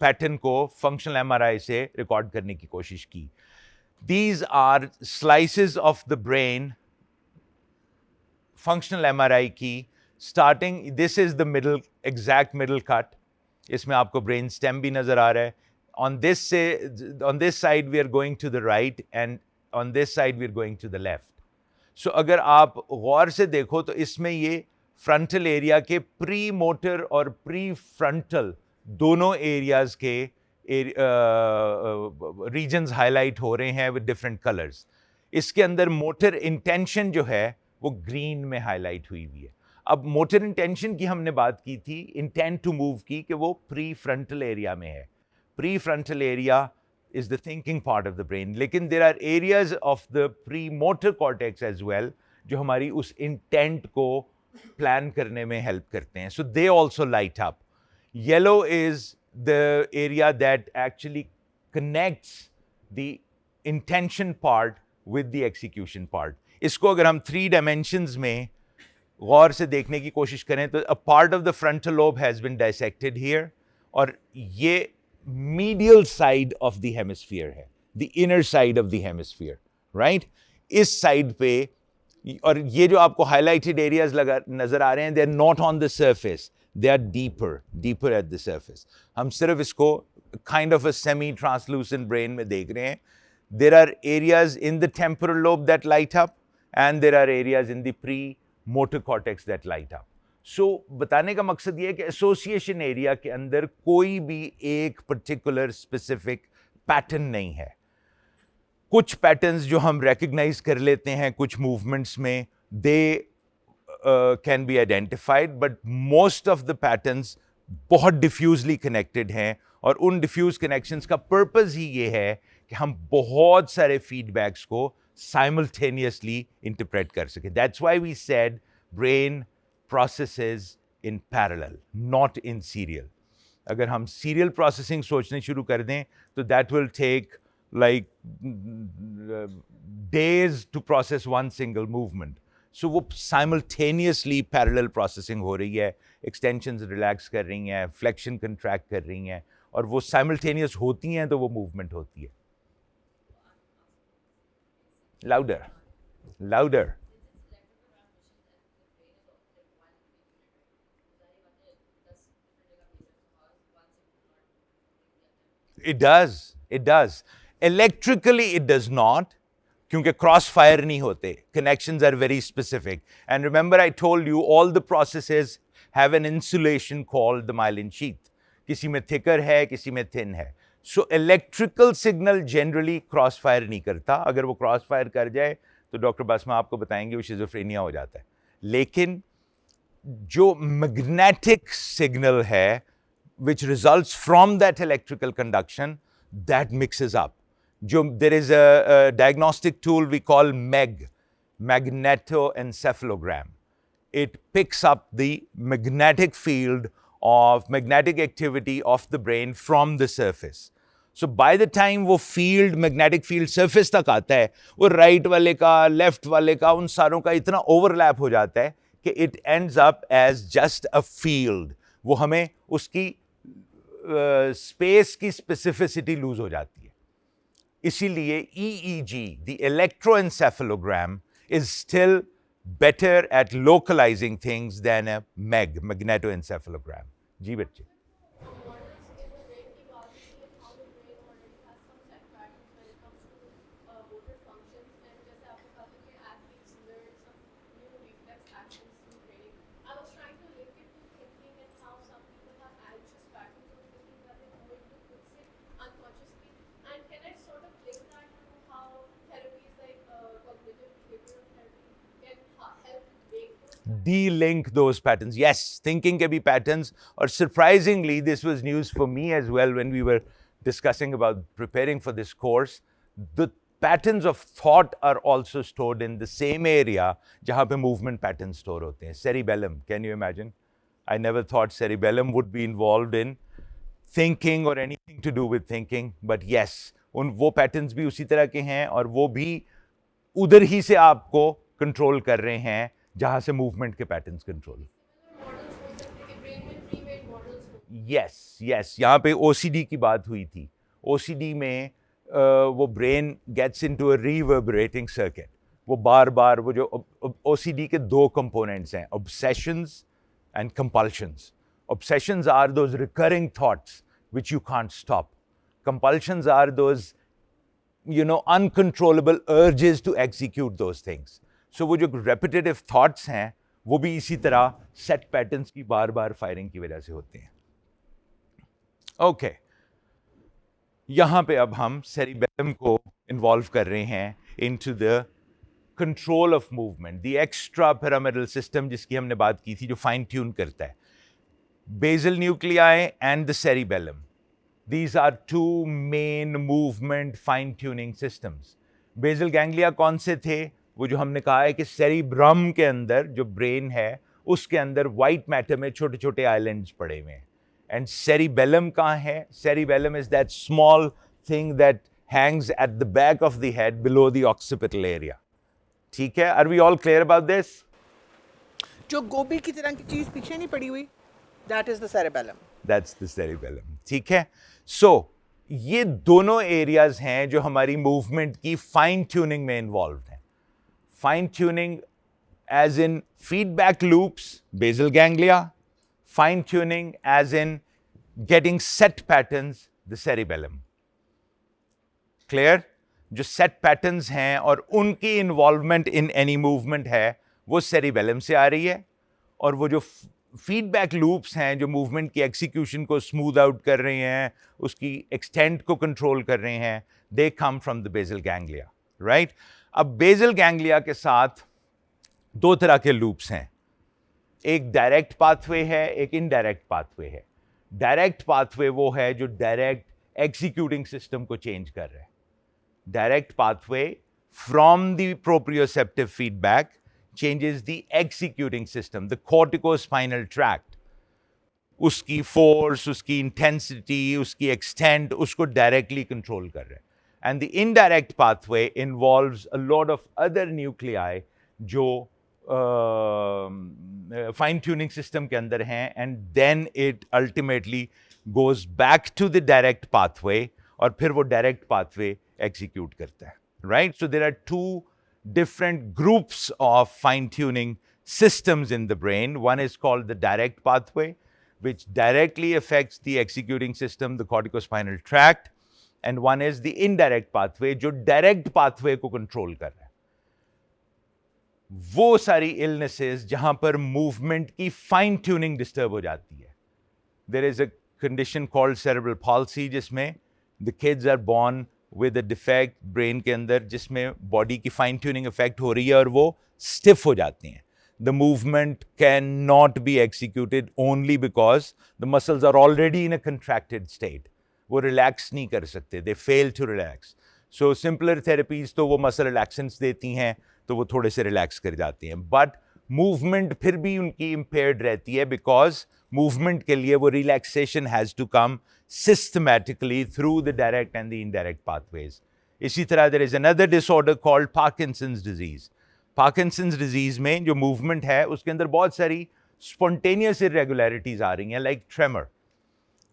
पैटर्न को फंक्शनल एमआरआई से रिकॉर्ड करने की कोशिश की. These are slices of the brain functional MRI की. Starting this is the middle exact middle cut. इसमें आपको ब्रेन स्टेम भी नजर आ रहा है. On this side we are going to the right and on this side we are going to the left. So अगर आप गौर से देखो तो इसमें ये फ्रंटल एरिया के प्री मोटर और प्री फ्रंटल दोनों एरियाज के रीजन्स हाईलाइट हो रहे हैं विद डिफरेंट कलर्स. इसके अंदर मोटर इंटेंशन जो है वो ग्रीन में हाईलाइट हुई है. अब मोटर इंटेंशन की हमने बात की थी, इंटेंट टू मूव की, कि वो प्री फ्रंटल एरिया में है. Pre frontal area is the thinking part of the brain. लेकिन there are areas of the premotor cortex as well जो हमारी उस intent को plan करने में help करते हैं. So they also light up. Yellow is the area that actually connects the intention part with the execution part. इसको अगर हम 3 dimensions में गौर से देखने की कोशिश करें तो a part of the frontal lobe has been dissected here और ये medial side of the hemisphere है, the inner side of the hemisphere, right? इस side पे और ये जो आपको highlighted areas नजर आ रहे हैं, they're not on the surface, they are deeper at the surface. हम सिर्फ इसको kind of a semi-translucent brain में देख रहे हैं. There are areas in the temporal lobe that light up and there are areas in the pre-motor cortex that light up. सो बताने का मकसद ये है कि एसोसिएशन एरिया के अंदर कोई भी एक पर्टिकुलर स्पेसिफिक पैटर्न नहीं है. कुछ पैटर्न्स जो हम रिकग्नाइज कर लेते हैं कुछ मूवमेंट्स में, they can be identified, but most of the patterns बहुत डिफ्यूजली कनेक्टेड हैं और उन डिफ्यूज कनेक्शंस का पर्पस ही ये है कि हम बहुत सारे फीडबैक्स को साइमल्टेनियसली इंटरप्रेट कर सकें. That's why we said brain processes in parallel, not in serial. अगर हम सीरियल प्रोसेसिंग सोचने शुरू कर दें तो that will take like days to process one single movement. So वो simultaneously parallel processing हो रही है, extensions relax कर रही हैं, flexion contract कर रही हैं, और वो simultaneous होती हैं तो वो movement होती है. Louder, louder. It does, it does. Electrically it does not, क्योंकि crossfire नहीं होते. Connections are very specific. And remember I told you all the processes have an insulation called the myelin sheath. किसी में thicker है, किसी में thin है. So electrical signal generally crossfire नहीं करता. अगर वो crossfire कर जाए तो डॉक्टर बासमा आपको बताएंगे वो schizophrenia हो जाता है. लेकिन जो magnetic signal है which results from that electrical conduction, that mixes up. There is a diagnostic tool we call MEG, magnetoencephalogram. It picks up the magnetic field of magnetic activity of the brain from the surface. So by the time वो field, magnetic field surface तक आता है, वो right वाले का, left वाले का, उन सारों का इतना overlap हो जाता है कि it ends up as just a field. वो हमें उसकी space की specificity lose हो जाती है. इसीलिए EEG, the electroencephalogram, is still better at localizing things than a MEG, magnetoencephalogram. जी बच्चे. Models in the brain की बात की है, how the brain already has some set patterns when it comes to motor functions, and जैसे आपने कहा था कि athletes learn some new reflex actions through training. I was trying to link it to thinking and how some people have anxious patterns of thinking that they go into quicksand unconsciously. And can I sort of link that to how therapies like cognitive behavioral therapy can help make those De-link those patterns. Yes, thinking can be patterns. Or surprisingly, this was news for me as well when we were discussing about preparing for this course. The patterns of thought are also stored in the same area जहाँ पे movement patterns store होते हैं. Cerebellum, can you imagine? I never thought cerebellum would be involved in thinking or anything to do with thinking. But yes, वो patterns भी उसी तरह के हैं और वो भी उधर ही से आपको control कर रहे हैं जहाँ से movement के patterns control. models हो सकते हैं brain में pre-made models हो. Yes, यहाँ पे OCD की बात हुई थी. OCD में वो brain gets into a reverberating circuit. वो बार-बार वो जो OCD के दो components हैं, obsessions and compulsions. Obsessions are those recurring thoughts which you can't stop. Compulsions are those, uncontrollable urges to execute those things. So वो जो repetitive thoughts हैं, वो भी इसी तरह set patterns की बार-बार firing की वजह से होते हैं. Okay. यहाँ पे अब हम cerebellum को involve कर रहे हैं into the control of movement, the extrapyramidal system जिसकी हमने बात की थी जो fine tune करता है. Basal nuclei and the cerebellum. These are two main movement fine-tuning systems. Basal ganglia कौन से थे? वो जो हमने कहा है कि cerebrum के अंदर जो brain है, उसके अंदर white matter में छोटे-छोटे islands पड़े हुए हैं. And cerebellum कहाँ है? Cerebellum is that small thing that hangs at the back of the head below the occipital area. ठीक है? Are we all clear about this? जो गोभी की तरह की चीज पीछे नहीं पड़ी हुई, that is the cerebellum. That's the cerebellum. ठीक है? So, ये दोनों areas हैं जो हमारी movement की fine tuning में involved हैं. Fine tuning as in feedback loops, basal ganglia. Fine tuning as in getting set patterns, the cerebellum. Clear? जो set patterns हैं और उनकी involvement in any movement है, वो cerebellum से आ रही है. और वो जो फीडबैक लूप्स हैं जो मूवमेंट की एग्जीक्यूशन को स्मूथ आउट कर रहे हैं, उसकी एक्सटेंट को कंट्रोल कर रहे हैं, they come from the basal ganglia. Right? अब बेसल गैंग्लिया के साथ दो तरह के लूप्स हैं. एक डायरेक्ट पाथवे है, एक इनडायरेक्ट पाथवे है. डायरेक्ट पाथवे वो है जो डायरेक्ट एग्जीक्यूटिंग सिस्टम को चेंज कर रहा है. direct pathway from the proprioceptive feedback changes the executing system, the corticospinal tract. उसकी force, उसकी intensity, उसकी extent, उसको directly control कर रहे हैं. And the indirect pathway involves a lot of other nuclei जो fine tuning system के अंदर हैं, and then it ultimately goes back to the direct pathway और फिर वो direct pathway execute करता है. Right? So there are two different groups of fine tuning systems in the brain. One is called the direct pathway, which directly affects the executing system, the corticospinal tract, and one is the indirect pathway, जो direct pathway को control कर रहा है. वो सारी illnesses जहां पर movement की fine tuning disturb हो जाती है. There is a condition called cerebral palsy जिसमें the kids are born with a defect brain के अंदर जिसमें body की fine tuning effect हो रही है और वो stiff हो जाती हैं. The movement cannot be executed only because the muscles are already in a contracted state. वो relax नहीं कर सकते. They fail to relax. So simpler therapies तो वो muscle relaxants देती हैं तो वो थोड़े से relax कर जाती हैं. But movement फिर भी उनकी impaired रहती है because movement के लिए वो relaxation has to come systematically through the direct and the indirect pathways. इसी तरह there is another disorder called Parkinson's disease. Parkinson's disease में जो movement है उसके अंदर बहुत सारी spontaneous irregularities आ रही हैं like tremor.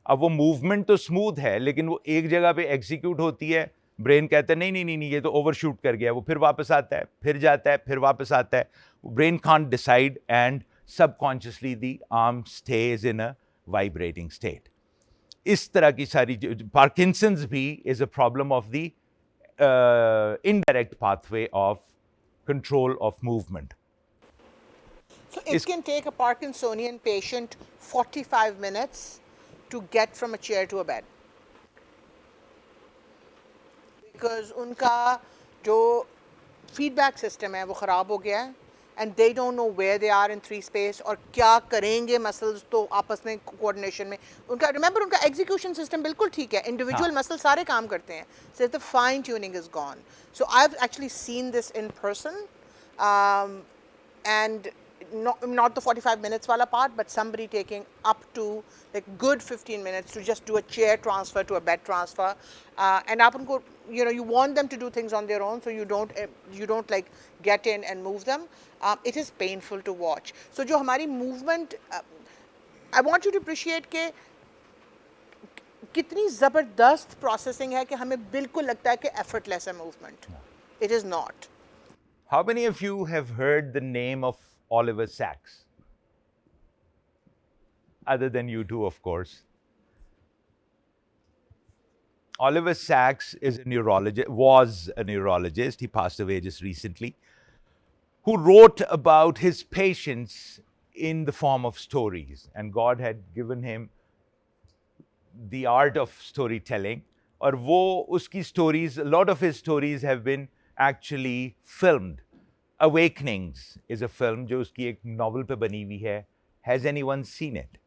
अब वो movement तो smooth है लेकिन वो एक जगह पे execute होती है. ब्रेन कहता है नहीं ये तो ओवरशूट कर गया. वो फिर वापस आता है, फिर जाता है, फिर वापस आता है. Brain can't decide and subconsciously the arm stays in a vibrating state. इस तरह की सारी Parkinson's भी is a problem of the indirect pathway of control of movement. So it can take a Parkinsonian patient 45 minutes to get from a chair to a bed. Because उनका जो feedback system है वो ख़राब हो गया है and they don't know where they are in three space और क्या करेंगे muscles तो आपस में coordination में उनका remember उनका execution system बिल्कुल ठीक है individual muscles सारे काम करते हैं so the fine tuning is gone. So I've actually seen this in person and not the 45 minutes wala part, but somebody taking up to like good 15 minutes to just do a chair transfer to a bed transfer, and aap unko, you want them to do things on their own, so you don't like get in and move them. It is painful to watch. So jo hamari movement, I want you to appreciate ke कितनी ज़बरदस्त processing है कि हमें बिल्कुल लगता है कि effortless है movement. It is not. How many of you have heard the name of Oliver Sacks? Other than you two, of course. Oliver Sacks is a neurologist, was a neurologist, he passed away just recently, who wrote about his patients in the form of stories. And God had given him the art of storytelling. और वो उसकी stories, a lot of his stories have been actually filmed. Awakenings is a film जो उसकी एक novel पे बनी हुई है. Has anyone seen it?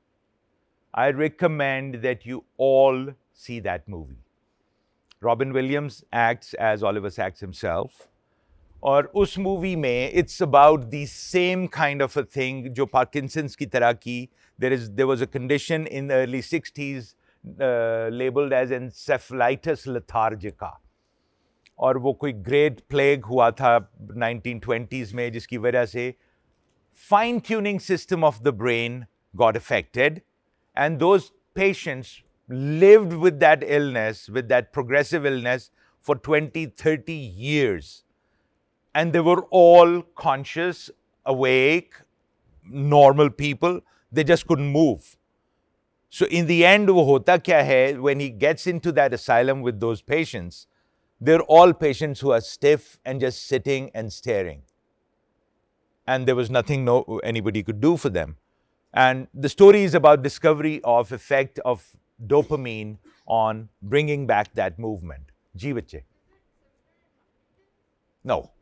I recommend that you all see that movie. Robin Williams acts as Oliver Sacks himself. और उस movie में it's about the same kind of a thing जो Parkinson's की तरह की. There was a condition in the early 60s labeled as encephalitis lethargica. और वो कोई ग्रेट प्लेग हुआ था 1920s में जिसकी वजह से fine tuning system of the brain got affected and those patients lived with that illness, with that progressive illness for 20, 30 years. And they were all conscious, awake, normal people. They just couldn't move. So in the end, wo hota kya hai, when he gets into that asylum with those patients, they're all patients who are stiff and just sitting and staring. And there was nothing anybody could do for them. And the story is about discovery of effect of dopamine on bringing back that movement. Jivache. No.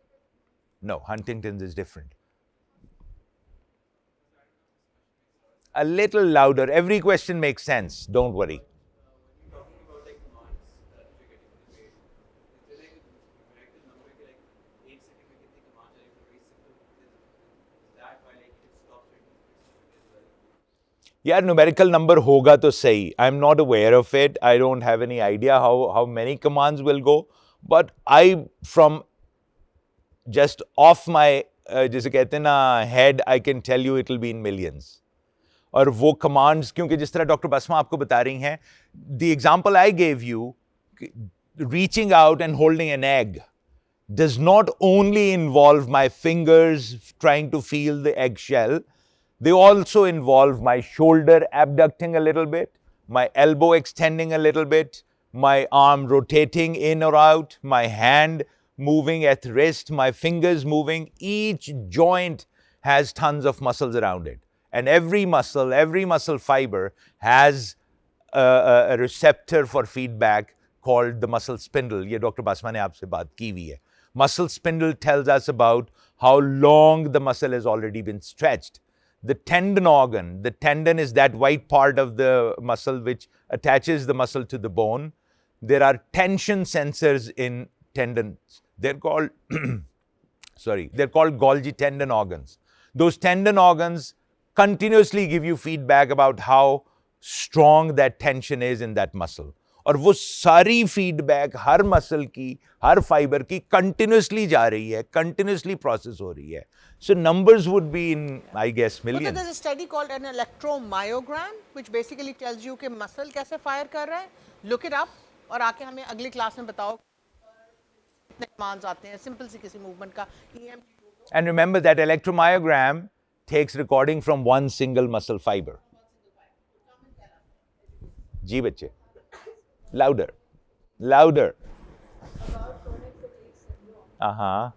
No, Huntington's is different. A little louder. Every question makes sense. Don't worry. When you're talking about like commands that you're getting in the brain, is there like यार numerical number होगा तो सही. I'm not aware of it. I don't have any idea how many commands will go. But I, from just off my जैसे कहते हैं ना head, I can tell you it will be in millions. और वो commands, क्योंकि जिस तरह doctor बसमा आपको बता रही हैं, the example I gave you, reaching out and holding an egg, does not only involve my fingers trying to feel the eggshell, they also involve my shoulder abducting a little bit, my elbow extending a little bit, my arm rotating in or out, my hand moving at wrist, my fingers moving. Each joint has tons of muscles around it. And every muscle fiber has a receptor for feedback called the muscle spindle. ये doctor बासमा ने आपसे बात की हुई है. Muscle spindle tells us about how long the muscle has already been stretched. The tendon organ, the tendon is that white part of the muscle which attaches the muscle to the bone. There are tension sensors in tendons. They're called, they're called Golgi tendon organs. Those tendon organs continuously give you feedback about how strong that tension is in that muscle. और वो सारी feedback हर muscle की, हर fibre की continuously जा रही है, continuously process हो रही है. So numbers would be in, I guess, millions. There's a study called an electromyogram, which basically tells you कि मसल कैसे फायर कर रहा है. Look it up और आके हमें अगली क्लास में बताओ कितने कमांड्स आते हैं सिंपल सी किसी मूवमेंट का. And remember that electromyogram takes recording from one single muscle fiber. जी बच्चे. Louder. Louder. About chronic fatigue syndrome. Uh-huh.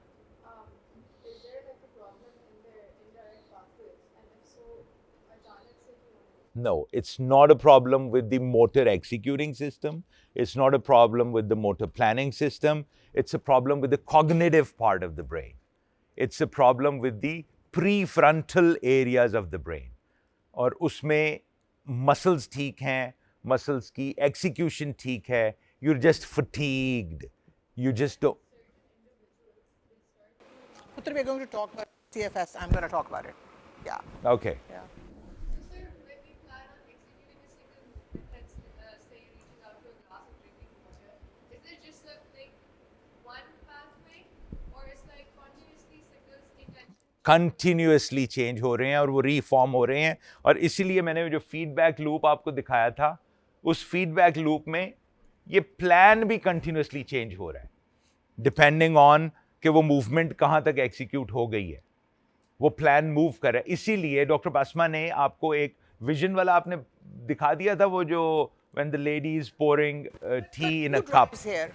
Is there like a problem in their indirect pathways? And if so, अचानक से क्यों होता है? No, it's not a problem with the motor executing system. It's not a problem with the motor planning system. It's a problem with the cognitive part of the brain. It's a problem with the prefrontal areas of the brain. और उसमें muscles ठीक हैं, muscles की execution ठीक है, you're just fatigued. You just don't. Putra, we're going to talk about CFS. I'm going to talk about it. Yeah. Okay. Yeah. So, sir, when we plan on executing a single movement, let's say reaching out to a glass and drinking water, is it just like one pathway, or is like continuously signals intention? Continuously change हो रहे हैं और वो reform हो रहे हैं. और इसीलिए मैंने जो feedback loop आपको दिखाया था, उस feedback loop में ये plan भी continuously change हो रहा है, depending on कि वो movement कहाँ तक execute हो गई है. वो plan move कर रहा है. इसीलिए डॉक्टर बासमा ने आपको एक vision वाला आपने दिखा दिया था, वो जो when the lady is pouring tea in a Who cup. drives here?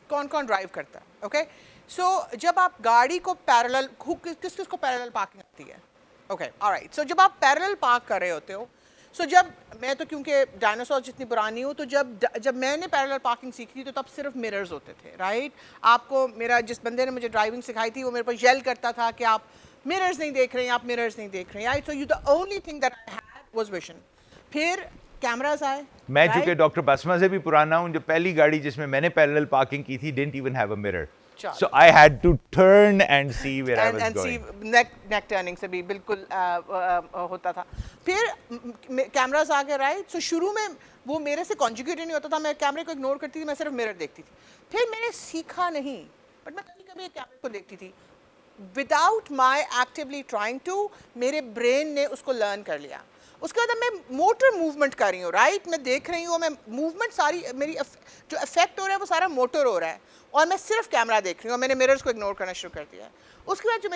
कौन ड्राइव करता है? ओके सो जब आप गाड़ी को पैरेलल किस को पैरेलल पार्किंग आती है? Okay alright. सो जब आप पैरेलल पार्क कर रहे होते हो, सो जब मैं तो क्योंकि डायनासोर जितनी पुरानी हूँ, तो जब मैंने पैरेलल पार्किंग सीखी थी तो तब सिर्फ मिरर्स होते थे, राइट? आपको मेरा जिस बंदे ने मुझे ड्राइविंग सिखाई थी वो मेरे पर येल करता था कि आप मिरर्स नहीं देख रहे हैं, आप मिरर्स नहीं देख रहे हैं, right? So you the only thing that I had was vision. फिर कैमरास आए. मैं चूंकि डॉक्टर बासमा से भी पुराना हूं, जो पहली गाड़ी जिसमें मैंने पैरेलल पार्किंग की थी didn't even have a mirror. So I had to turn and see where I was going. Neck turning से भी बिल्कुल होता था. फिर कैमरास आ गए, राइट? सो शुरू में वो मेरे से कॉन्जुगेट नहीं होता था, मैं कैमरे को इग्नोर करती थी, मैं सिर्फ मिरर देखती थी. फिर मैंने सीखा नहीं, बट मैं कभी कभी कैमरे को देखती थी without my actively trying to. मेरे ब्रेन ने उसको लर्न कर लिया. उसके बाद मैं मोटर मूवमेंट कर रही हूँ, राइट? मैं देख रही हूँ, मैं मूवमेंट सारी मेरी जो इफेक्ट हो रहा है वो सारा मोटर हो रहा है, और मैं सिर्फ कैमरा देख रही हूँ और मैंने मिरर्स को इग्नोर करना शुरू कर दिया है. उसके बाद जो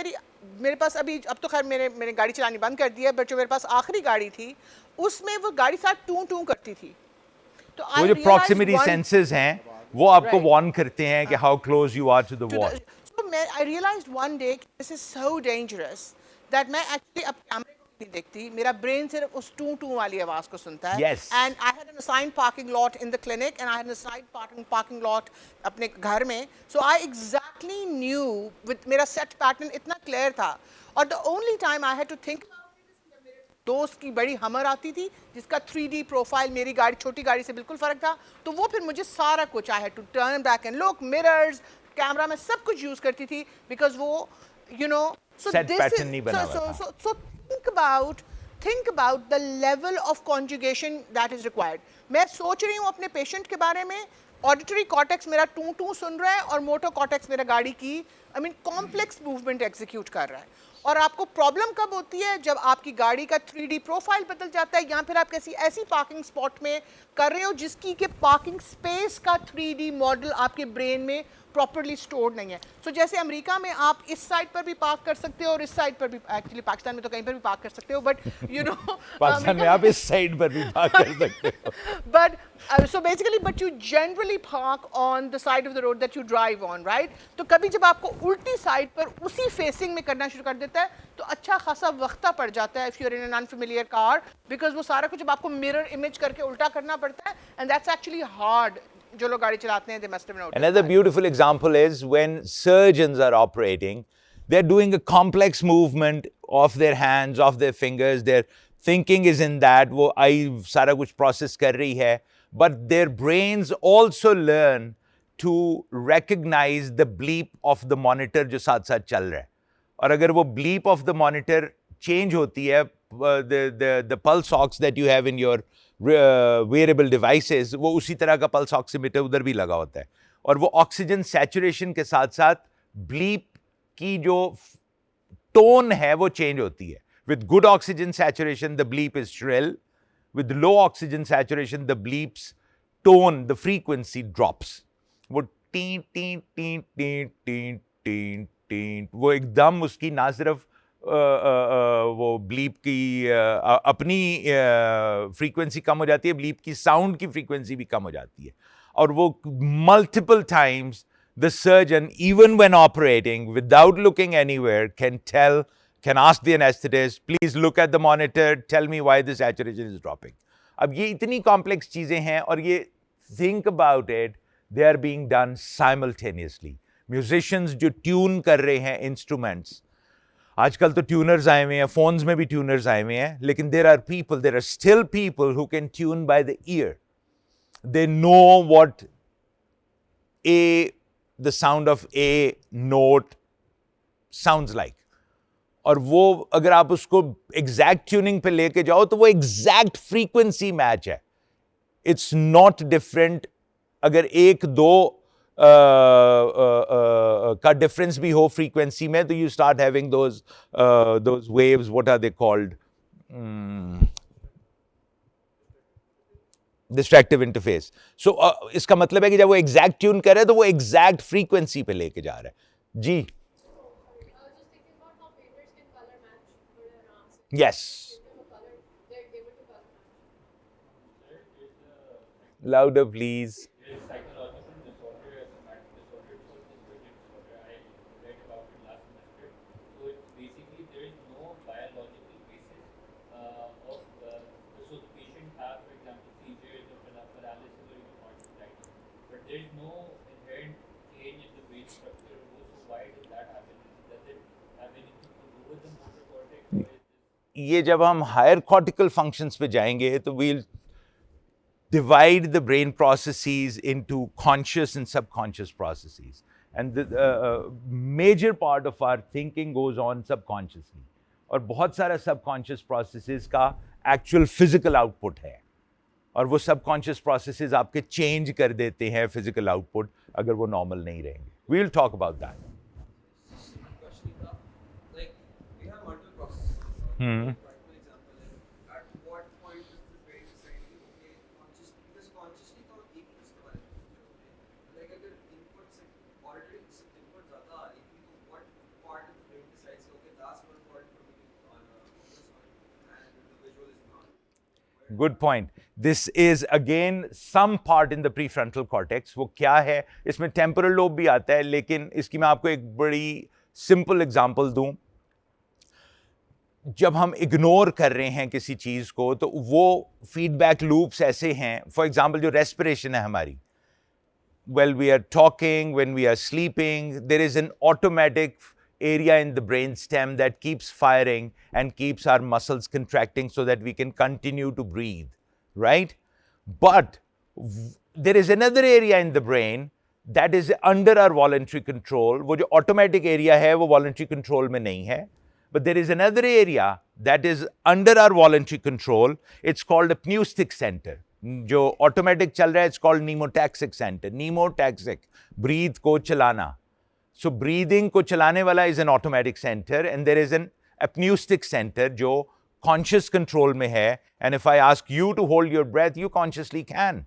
मेरे पास अब तो खैर मैंने गाड़ी चलानी बंद कर दी है, बट जो मेरे पास आखिरी गाड़ी थी उसमें वो गाड़ी साथ टू टू करती थी. तो वो जो proximity senses हैं, वो आपको warn करते हैं कि how close you are to the wall. So I realized one day this is so dangerous that मैं actually अब कैमरे को नहीं देखती, मेरा ब्रेन सिर्फ उस टू टू वाली आवाज को सुनता है. Yes. And I had an assigned parking lot in the clinic and I had an assigned parking lot अपने घर में. So I exactly knew with मेरा set pattern इतना clear था. और the only time I had to think about it is जब मेरे दोस्त की बड़ी हमर आती थी जिसका 3D प्रोफाइल मेरी गाड़ी छोटी गाड़ी से बिल्कुल फर्क था, तो वो फिर मुझे सारा कुछ I had to turn back and look, mirrors, camera में सब कुछ यूज करती थी because वो you know so Set this pattern is नहीं बना हुआ था. so think about think about the level of conjugation that is required. मैं सोच रही हूँ अपने पेशेंट के बारे में, ऑडिटरी कॉर्टेक्स मेरा टू टू सुन रहा है और मोटर कॉर्टेक्स मेरा गाड़ी की कॉम्प्लेक्स मूवमेंट एग्जीक्यूट कर रहा है। और आपको प्रॉब्लम कब होती है? जब आपकी गाड़ी का 3D प्रोफाइल बदल जाता है, या फिर आप किसी ऐसी पार्किंग स्पॉट में कर रहे हो जिसकी के पार्किंग स्पेस का 3D मॉडल आपके ब्रेन में प्रॉपरली स्टोर्ड नहीं है। सो जैसे अमेरिका में आप इस साइड पर भी पार्क कर सकते हो और इस साइड पर भी, एक्चुअली पाकिस्तान में तो कहीं पर भी पार्क कर सकते हो, बट यू नो पाकिस्तान में आप इस साइड पर भी पार्क कर सकते हो। but so basically but you generally park on the side of the road that you drive on, right? तो कभी जब आपको उल्टी साइड पर उसी फेसिंग में करना शुरू कर देता है तो अच्छा खासा वक्ता पड़ जाता है if you're in an unfamiliar car, because वो सारा कुछ जब आपको मिरर इमेज करके उल्टा करना पड़ता है, and that's actually hard. जो लोग गाड़ी चलाते हैं, they must have noticed Another that. beautiful example is when surgeons are operating, they're doing a complex movement of their hands, of their fingers, their thinking is in that, वो आई सारा कुछ process कर रही है, but their brains also learn to recognize the bleep of the monitor जो साथ साथ चल रहा है। और अगर वो bleep of the monitor change होती है, the pulse ox that you have in your wearable devices, वो उसी तरह का pulse oximeter उधर भी लगा होता है, और वो ऑक्सीजन सैचुरेशन के साथ साथ ब्लीप की जो टोन है वो चेंज होती है। With good oxygen saturation, the bleep is shrill. With low oxygen saturation, the bleep's tone, the frequency drops. वो T T T T T T T, वो एकदम उसकी ना सिर्फ वो ब्लीप की अपनी फ्रीक्वेंसी कम हो जाती है, ब्लीप की साउंड की फ्रीक्वेंसी भी कम हो जाती है। और वो multiple times the surgeon, even when operating without looking anywhere, can ask the anesthetist, please look at the monitor, tell me why the saturation is dropping. अब ये इतनी कॉम्प्लेक्स चीजें हैं और ये think about it, they are being done simultaneously. Musicians जो tune कर रहे हैं इंस्ट्रूमेंट्स, आजकल तो ट्यूनर्स आए हुए हैं, फोन्स में भी ट्यूनर्स आए हुए हैं, लेकिन there are still people who can tune by the ear. They know what the sound of a note sounds like. और वो अगर आप उसको एग्जैक्ट ट्यूनिंग पे लेके जाओ तो वो एग्जैक्ट फ्रीक्वेंसी मैच है। It's not different. अगर एक दो का डिफरेंस भी हो फ्रीक्वेंसी में तो you start having those waves, what are they called, distractive interface. So इसका मतलब है कि जब वो एग्जैक्ट ट्यून करे तो वो एग्जैक्ट फ्रीक्वेंसी पे लेके जा रहा है। जी, yes. Louder, please. There is psychological disorder, a somatic disorder, so this is a disorder. I read about it last semester. So it's basically there is no biological basis of so the patient has, for example, seizures or paralysis or even tonsillitis, but there is no inherent change in the brain structure. So why does that happen? Does it have anything to do with the motor cortex? Or is this ये जब हम higher cortical functions पे जाएंगे तो we'll divide the brain processes into conscious and subconscious processes, and the major part of our thinking goes on subconsciously, और बहुत सारा subconscious processes का actual physical output है, और वो subconscious processes आपके change कर देते हैं physical output अगर वो normal नहीं रहेंगे। We'll talk about that. Like, we have multiple processes. Practical example, like, at what point does the brain decide, okay, because consciously तो एक ही उसके बारे में सोचते हैं। Like, अगर inputs already input ज़्यादा आ रही थी, तो what part of the brain decides, okay, that's one part for me to focus on, and the visual is not. Good point. This is again some part in the prefrontal cortex. वो क्या है? इसमें temporal lobe भी आता है, लेकिन इसकी मैं आपको एक बड़ी simple example दूं। जब हम इग्नोर कर रहे हैं किसी चीज को तो वो फीडबैक लूप्स ऐसे हैं, फॉर एग्जाम्पल जो रेस्पिरेशन है हमारी, well we are talking, when we are sleeping, there is an automatic area in the brain stem that keeps firing and keeps our muscles contracting so that we can continue to breathe, right? But there is another area in the brain that is under our voluntary control. वो जो automatic area है वो voluntary control में नहीं है, But there is another area that is under our voluntary control. It's called a pneustic center. जो automatic चल रहा है, it's called pneumotaxic center. Pneumotaxic, breathe को चलाना. So breathing को चलाने वाला is an automatic center, and there is a pneustic center जो conscious control में है. And if I ask you to hold your breath, you consciously can.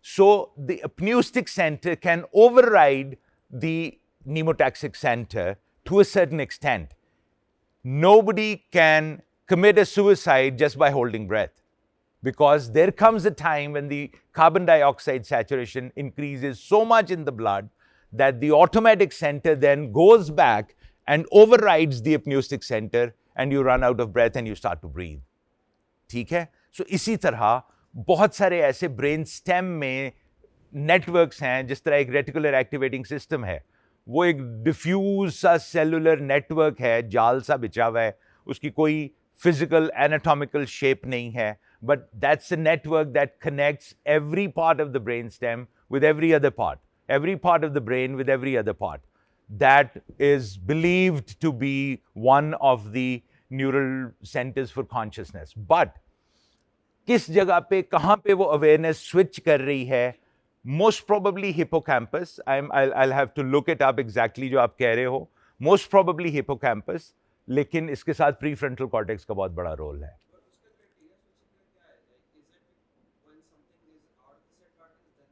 So the pneustic center can override the pneumotaxic center to a certain extent. Nobody can commit a suicide just by holding breath, because there comes a time when the carbon dioxide saturation increases so much in the blood that the automatic center then goes back and overrides the apneustic center, and you run out of breath and you start to breathe. ठीक है? So इसी तरह बहुत सारे ऐसे brain stem में networks हैं, जिस तरह एक रेटिकुलर एक्टिवेटिंग सिस्टम है, वो एक डिफ्यूज सा सेलुलर नेटवर्क है, जाल सा बिछा हुआ है, उसकी कोई फिजिकल एनाटॉमिकल शेप नहीं है, but that's a network that connects every part of the brain stem with every other part, every part of the brain with every other part. That is believed to be one of the neural centers for consciousness. But किस जगह पे, कहाँ पे वो awareness switch कर रही है? Most probably hippocampus. I'll have to look it up exactly जो आप कह रहे हो. मोस्ट प्रोबेबली हिपोकैम्पस, लेकिन इसके साथ प्री फ्रंटल कॉर्टेक्स का बहुत बड़ा रोल है.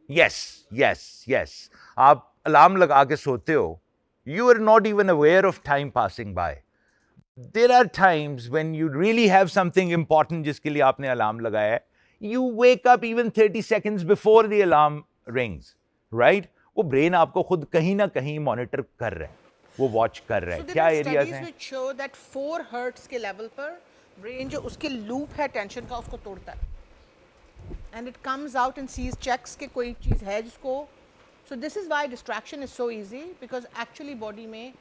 Yes, yes, yes. आप अलार्म लगा के सोते हो. You are not even aware of time passing by. There are times when you really have something important जिसके लिए आपने अलार्म लगाया है. You wake up even 30 seconds before the alarm rings, right? वो ब्रेन आपको खुद कहीं ना कहीं मॉनिटर कर रहा है, वो वॉच कर रहा है. क्या एरियाज हैं? which show that 4 hertz के लेवल पर ब्रेन जो उसके लूप है टेंशन का, उसको तोड़ता है, and it comes out and sees, checks कि कोई चीज़ है जिसको. So this is why distraction is so easy, because actually body में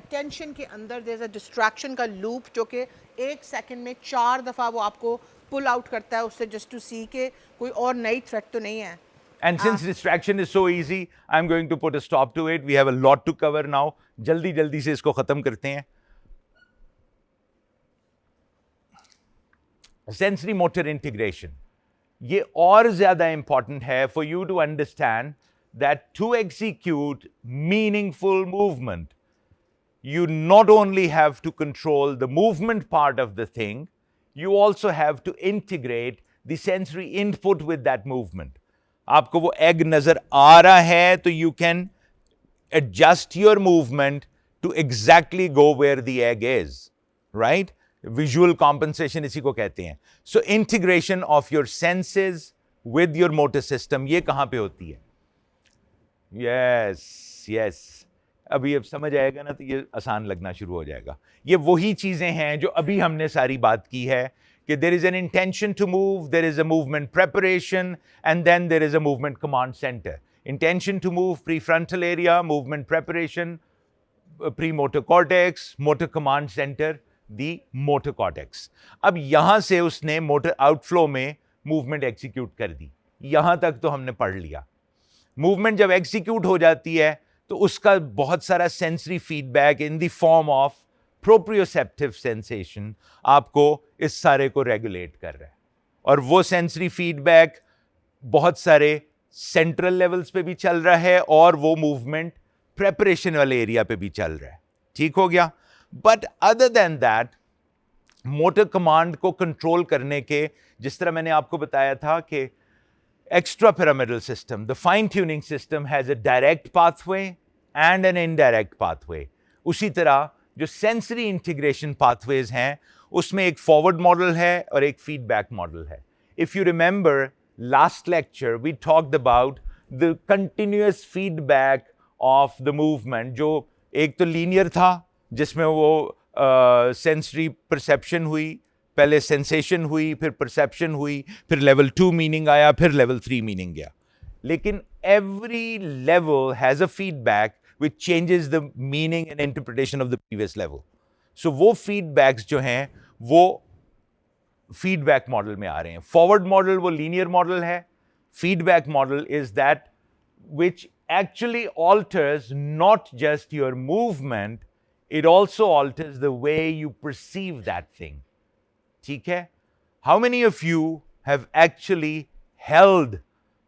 attention के अंदर there's a distraction का loop जो कि 1 सेकंड में 4 दफ़ा वो आपको pull out करता है उससे, just to see कि कोई और नई threat तो नहीं है. And since distraction is so easy, I'm going to put a stop to it. We have a lot to cover now. जल्दी जल्दी से इसको खत्म करते हैं. Sensory motor integration. ये और ज़्यादा important है for you to understand that to execute meaningful movement, you not only have to control the movement part of the thing, you also have to integrate the sensory input with that movement. आपको वो egg नजर आ रहा है तो you can adjust your movement to exactly go where the egg is, right? Visual compensation इसी को कहते हैं. So integration of your senses with your motor system, ये कहाँ पे होती है? Yes, yes. अभी अब समझ आएगा ना तो ये आसान लगना शुरू हो जाएगा. ये वही चीजें हैं जो अभी हमने सारी बात की है कि there is an intention to move, there is a movement preparation, and then there is a movement command center. Intention to move, prefrontal area, movement preparation, premotor cortex, motor command center, the motor cortex. अब यहां से उसने motor outflow में movement execute कर दी. यहां तक तो हमने पढ़ लिया. Movement जब execute हो जाती है तो उसका बहुत सारा sensory feedback in the form of proprioceptive sensation आपको इस सारे को regulate कर रहा है. और वो sensory feedback बहुत सारे central levels पे भी चल रहा है और वो movement preparation वाले area पे भी चल रहा है. ठीक हो गया? But other than that, motor command को control करने के, जिस तरह मैंने आपको बताया था कि extrapyramidal system, the fine-tuning system has a direct pathway and an indirect pathway. उसी तरह जो sensory integration pathways हैं, उसमें एक forward model है और एक feedback model है. If you remember, last lecture we talked about the continuous feedback of the movement, जो एक तो linear था, जिसमें वो sensory perception हुई, पहले सेंसेशन हुई, फिर परसेप्शन हुई, फिर लेवल 2 मीनिंग आया, फिर लेवल 3 मीनिंग गया. लेकिन every level has a feedback which changes the meaning and interpretation of the previous level. So वो फीडबैक्स जो हैं वो फीडबैक मॉडल में आ रहे हैं. फॉरवर्ड मॉडल वो लीनियर मॉडल है. Feedback model is that which actually alters not just your movement, It also alters the way you perceive that thing. ठीक है? How many of you have actually held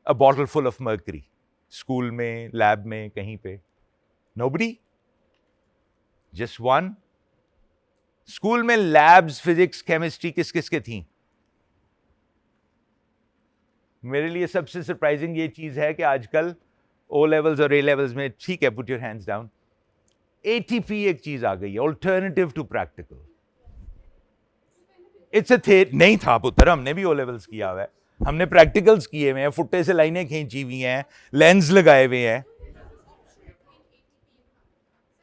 a bottle full of mercury? School में, lab में, कहीं पे? Nobody? Just one? School में labs physics chemistry किस किस के थी? मेरे लिए सबसे सरप्राइजिंग ये चीज है कि आजकल ओ लेवल्स और ए लेवल्स में, ठीक है, put your hands down, ATP एक चीज आ गई है, alternative to practical. It's a थे नहीं था पुत्र, हमने भी ओ लेवल्स किया हुआ है, हमने प्रैक्टिकल्स किए हुए हैं, फुट्टे से लाइनें खींची हुई हैं, लेंस लगाए हुए हैं.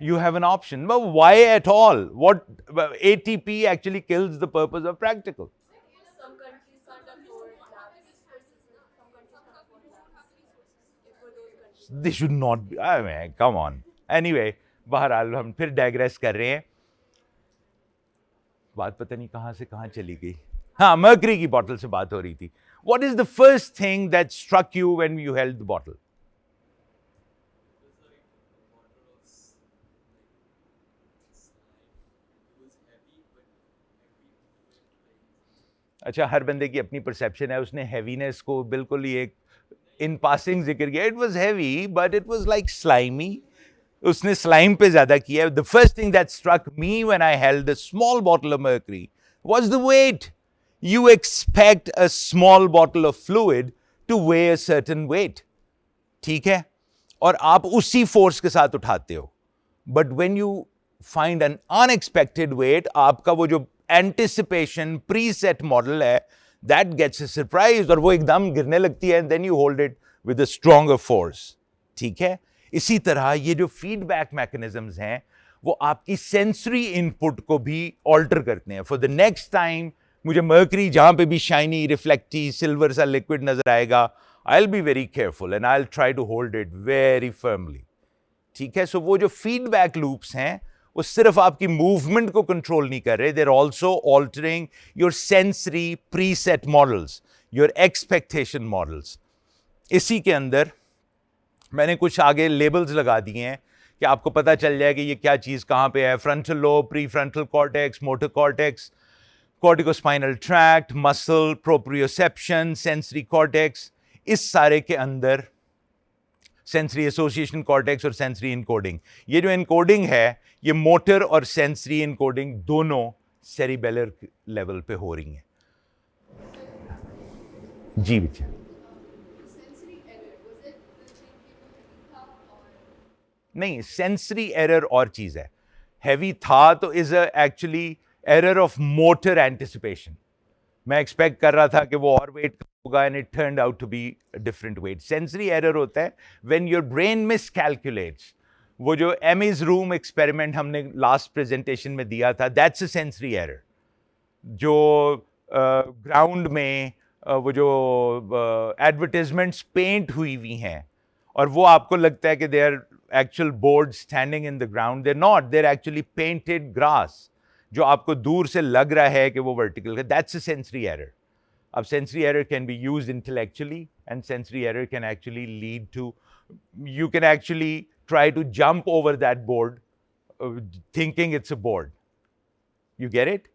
You have an option. But why at all? What ATP actually kills the purpose of practical. Some countries can't afford lab resources. Some countries can't afford lab resources. For those countries. They should not be. I mean, come on. Anyway, बहरहाल हम फिर digress कर रहे हैं. बात पता नहीं कहाँ से कहाँ चली गई. हाँ, मर्करी की बॉटल से बात हो रही थी. What is the first thing that struck you when you held the bottle? अच्छा, हर बंदे की अपनी परसेप्शन है. उसने हैवीनेस को बिल्कुल ही एक इन पासिंग जिक्र किया. It was heavy but it was like slimy. उसने स्लाइम पे ज्यादा किया. The first thing that struck me when I held a small bottle of mercury was the weight. You expect a small bottle of fluid to weigh a certain weight. ठीक है? और आप उसी force के साथ उठाते हो. But when you find an unexpected weight, आपका वो जो anticipation preset model है, that gets a surprise और वो एकदम गिरने लगती है, and then you hold it with a stronger force. ठीक है? इसी तरह ये जो feedback mechanisms हैं, वो आपकी sensory input को भी alter करते हैं. For the next time, मुझे मर्करी जहां पे भी शाइनी, रिफ्लेक्टी, सिल्वर सा लिक्विड नजर आएगा, I will be very careful and I will try to hold it very firmly. ठीक है? सो वो जो फीडबैक लूप्स हैं, वो सिर्फ आपकी मूवमेंट को कंट्रोल नहीं कर रहे, they are also altering your sensory preset models, your expectation models. इसी के अंदर मैंने कुछ आगे लेबल्स लगा दिए हैं कि आपको पता चल जाए कि ये क्या चीज कहां पे है. Frontal lobe, pre frontal cortex, motor cortex, corticospinal tract, muscle, proprioception, sensory cortex. इस सारे के अंदर sensory association cortex और sensory encoding. ये जो encoding है, ये motor और sensory encoding दोनों cerebellar level पे हो रही हैं. जी बच्चे. Sensory error, was it the thing people था or? नहीं, sensory error और चीज है. Heavy था तो is a actually error of motor anticipation. मैं एक्सपेक्ट कर रहा था कि वो और वेट होगा and it turned out to be a different weight. Sensory error होता है when your brain miscalculates. वो जो एमिज रूम एक्सपेरिमेंट हमने लास्ट प्रेजेंटेशन में दिया था, that's a sensory error. जो ग्राउंड में वो जो एडवर्टाइजमेंट्स पेंट हुई हुई हैं और वो आपको लगता है कि they are actual boards standing in the ground. They're not. They're actually painted grass. जो आपको दूर से लग रहा है कि वो वर्टिकल है, दैट्स अ सेंसरी एरर. अब sensory error can be used intellectually and sensory error can actually lead to, you can actually try to jump over that board thinking it's a board. You get it?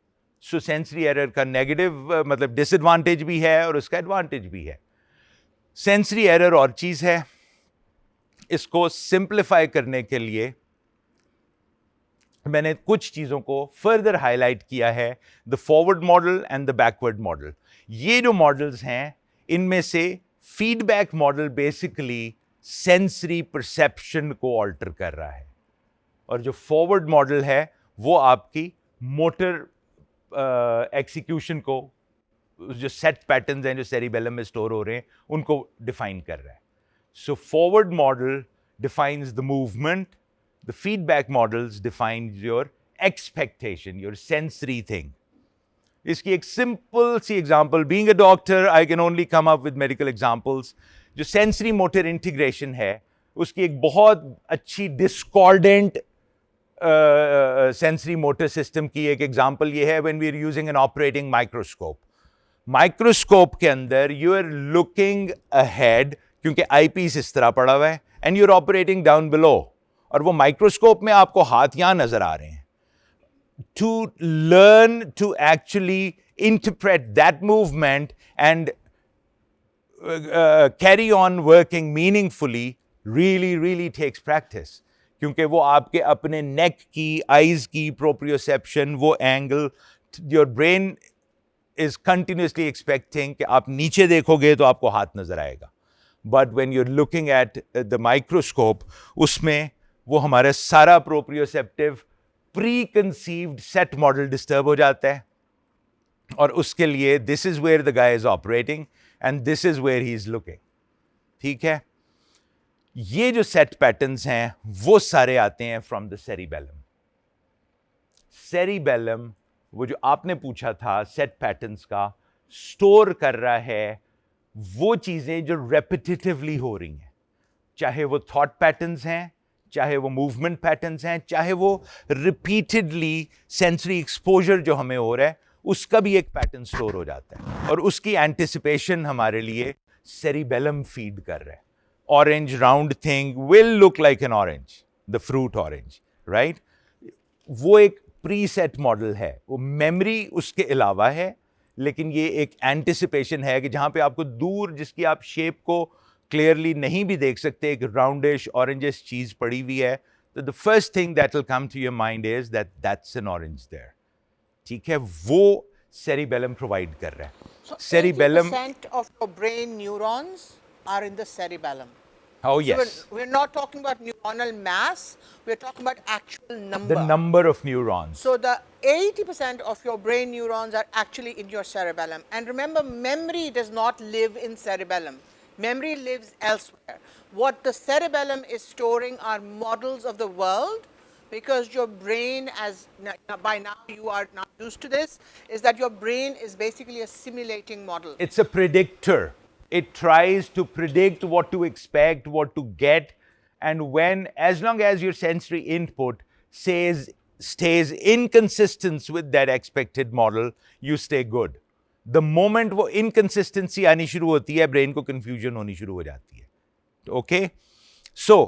So sensory error का negative मतलब disadvantage भी है और उसका advantage भी है. Sensory error और चीज है. इसको सिंप्लीफाई करने के लिए मैंने कुछ चीजों को फर्दर हाईलाइट किया है, the forward model and the backward model. ये जो मॉडल्स हैं, इनमें से feedback model basically sensory perception को ऑल्टर कर रहा है और जो फॉरवर्ड मॉडल है वो आपकी मोटर एक्सिक्यूशन को, जो सेट पैटर्न्स हैं जो सेरिबेलम में स्टोर हो रहे हैं, उनको डिफाइन कर रहा है. So forward model defines the movement. The feedback models define your expectation, your sensory thing. इसकी एक simple C example, being a doctor, I can only come up with medical examples. जो sensory motor integration है, उसकी एक बहुत अच्छी discordant sensory motor system की एक example ये है when we are using an operating microscope. Microscope के अंदर you are looking ahead, क्योंकि eyepiece इस तरह पड़ा हुआ है, and you're operating down below. और वो माइक्रोस्कोप में आपको हाथ यहां नजर आ रहे हैं. To learn to actually interpret that movement and carry on working meaningfully really takes practice. क्योंकि वो आपके अपने नेक की, आईज की प्रोप्रियोसेप्शन, वो angle, your brain is continuously expecting कि आप नीचे देखोगे तो आपको हाथ नजर आएगा. But when you are looking at the microscope, उसमें वो हमारा सारा proprioceptive preconceived set model disturb हो जाता है. और उसके लिए this is where the guy is operating and this is where he is looking. ठीक है. ये जो सेट पैटर्न्स हैं वो सारे आते हैं फ्रॉम द सेरिबेलम. सेरिबेलम, वो जो आपने पूछा था सेट पैटर्न्स का, स्टोर कर रहा है वो चीजें जो रेपिटेटिवली हो रही हैं, चाहे वो थॉट पैटर्न्स हैं, चाहे वो मूवमेंट पैटर्न्स हैं, चाहे वो रिपीटेडली सेंसरी एक्सपोजर जो हमें हो रहा है उसका भी एक पैटर्न स्टोर हो जाता है. और उसकी एंटिसिपेशन हमारे लिए सेरिबेलम फीड कर रहा है. Orange round thing will look like an orange, the fruit orange, right? वो एक प्रीसेट मॉडल है, वो मेमोरी उसके अलावा है, लेकिन ये एक एंटिसिपेशन है कि जहां पे आपको दूर, जिसकी आप शेप को क्लियरली नहीं भी देख सकते, एक राउंडिश ऑरेंजिश चीज पड़ी हुई है, तो the first thing that will come to your mind is that that's an orange there. ठीक है. वो सेरिबेलम प्रोवाइड कर रहा है. So cerebellum, 80% of your brain neurons are in the cerebellum. oh So yes, we're not talking about neuronal mass, we're talking about actual number. the number of neurons. So the 80% of your brain neurons are actually in your cerebellum. And remember, memory does not live in cerebellum. Memory lives elsewhere. What the cerebellum is storing are models of the world, because your brain, as by now you are now used to this, is that your brain is basically a simulating model. It's a predictor. It tries to predict what to expect, what to get, and when, as long as your sensory input stays in consistence with that expected model, you stay good. The moment वो inconsistency आनी शुरू होती है, brain को confusion होनी शुरू हो जाती है. Okay? So,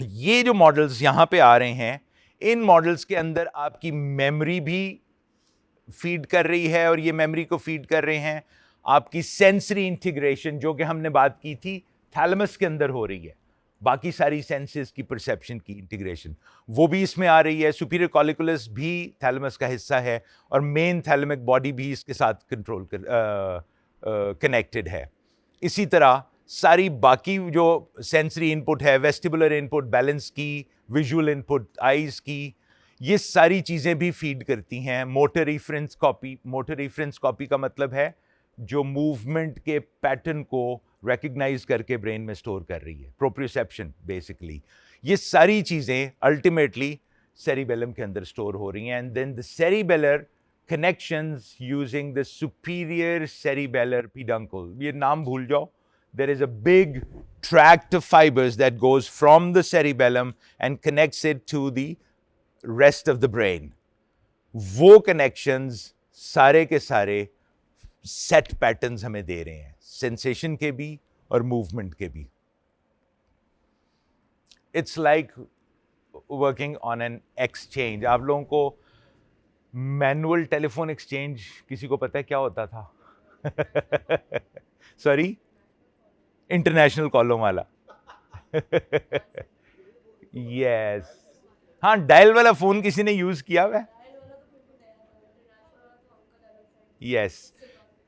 ये जो मॉडल्स यहां पे आ रहे हैं, इन मॉडल्स के अंदर आपकी मेमोरी भी फीड कर रही है, और ये मेमोरी को फीड कर रहे हैं आपकी सेंसरी इंटीग्रेशन, जो कि हमने बात की थी थैलेमस के अंदर हो रही है. बाकी सारी सेंसेस की परसेप्शन की इंटीग्रेशन वो भी इसमें आ रही है. सुपीरियर कॉलिकुलस भी थैलेमस का हिस्सा है, और मेन थैलेमिक बॉडी भी इसके साथ कंट्रोल कनेक्टेड है. इसी तरह सारी बाकी जो सेंसरी इनपुट है, वेस्टिबुलर इनपुट, बैलेंस की, विजुअल इनपुट, आईज की, ये सारी चीज़ें भी फीड करती हैं. Motor reference copy, motor reference copy का मतलब है जो मूवमेंट के पैटर्न को रिकग्नाइज करके ब्रेन में स्टोर कर रही है, प्रोप्रियोसेप्शन बेसिकली. ये सारी चीज़ें अल्टीमेटली सेरिबेलम के अंदर स्टोर हो रही हैं. And then the cerebellar connections using the superior cerebellar peduncle. ये नाम भूल जाओ. There is a big tract of fibers that goes from the cerebellum and connects it to the rest of the brain. वो connections सारे के सारे set patterns हमें दे रहे हैं, सेंसेशन के भी और मूवमेंट के भी. It's like working on an exchange. आप लोगों को मैनुअल टेलीफोन एक्सचेंज किसी को पता है क्या होता था? सॉरी, इंटरनेशनल कॉलों वाला. यस, हाँ, डायल वाला फोन किसी ने यूज किया हुआ है? यस.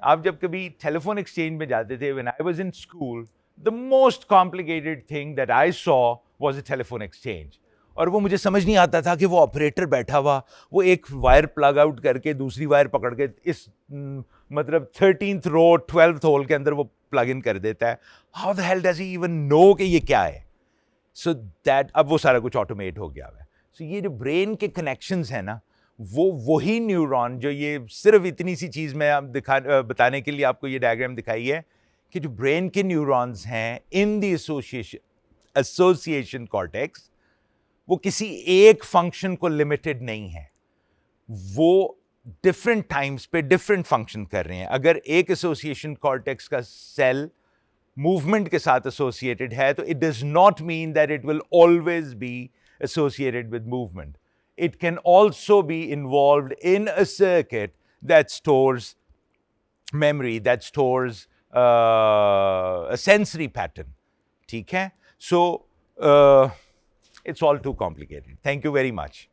आप जब कभी टेलीफोन एक्सचेंज में जाते थे, when I was in school, the most complicated thing that I saw was a telephone exchange. और वो मुझे समझ नहीं आता था कि वो ऑपरेटर बैठा हुआ, वो एक वायर प्लग आउट करके दूसरी वायर पकड़ के इस मतलब 13th रो 12th होल के अंदर वो प्लग इन कर देता है. How the hell does he even know कि ये क्या है? सो दैट अब वो सारा कुछ ऑटोमेट हो गया है. सो ये जो ब्रेन के कनेक्शंस हैं ना, वो वही न्यूरॉन जो ये सिर्फ इतनी सी चीज़ में आप बताने के लिए आपको ये डायग्राम दिखाई है कि जो ब्रेन के न्यूरॉन्स हैं इन द एसोसिएशन कॉर्टेक्स, वो किसी एक फंक्शन को लिमिटेड नहीं है. वो डिफरेंट टाइम्स पे डिफरेंट फंक्शन कर रहे हैं. अगर एक एसोसिएशन कॉर्टेक्स का सेल movement के साथ associated है, तो it does not mean that it will always be associated with movement. It can also be involved in a circuit that stores memory, that stores a sensory pattern. ठीक है? So it's all too complicated. Thank you very much.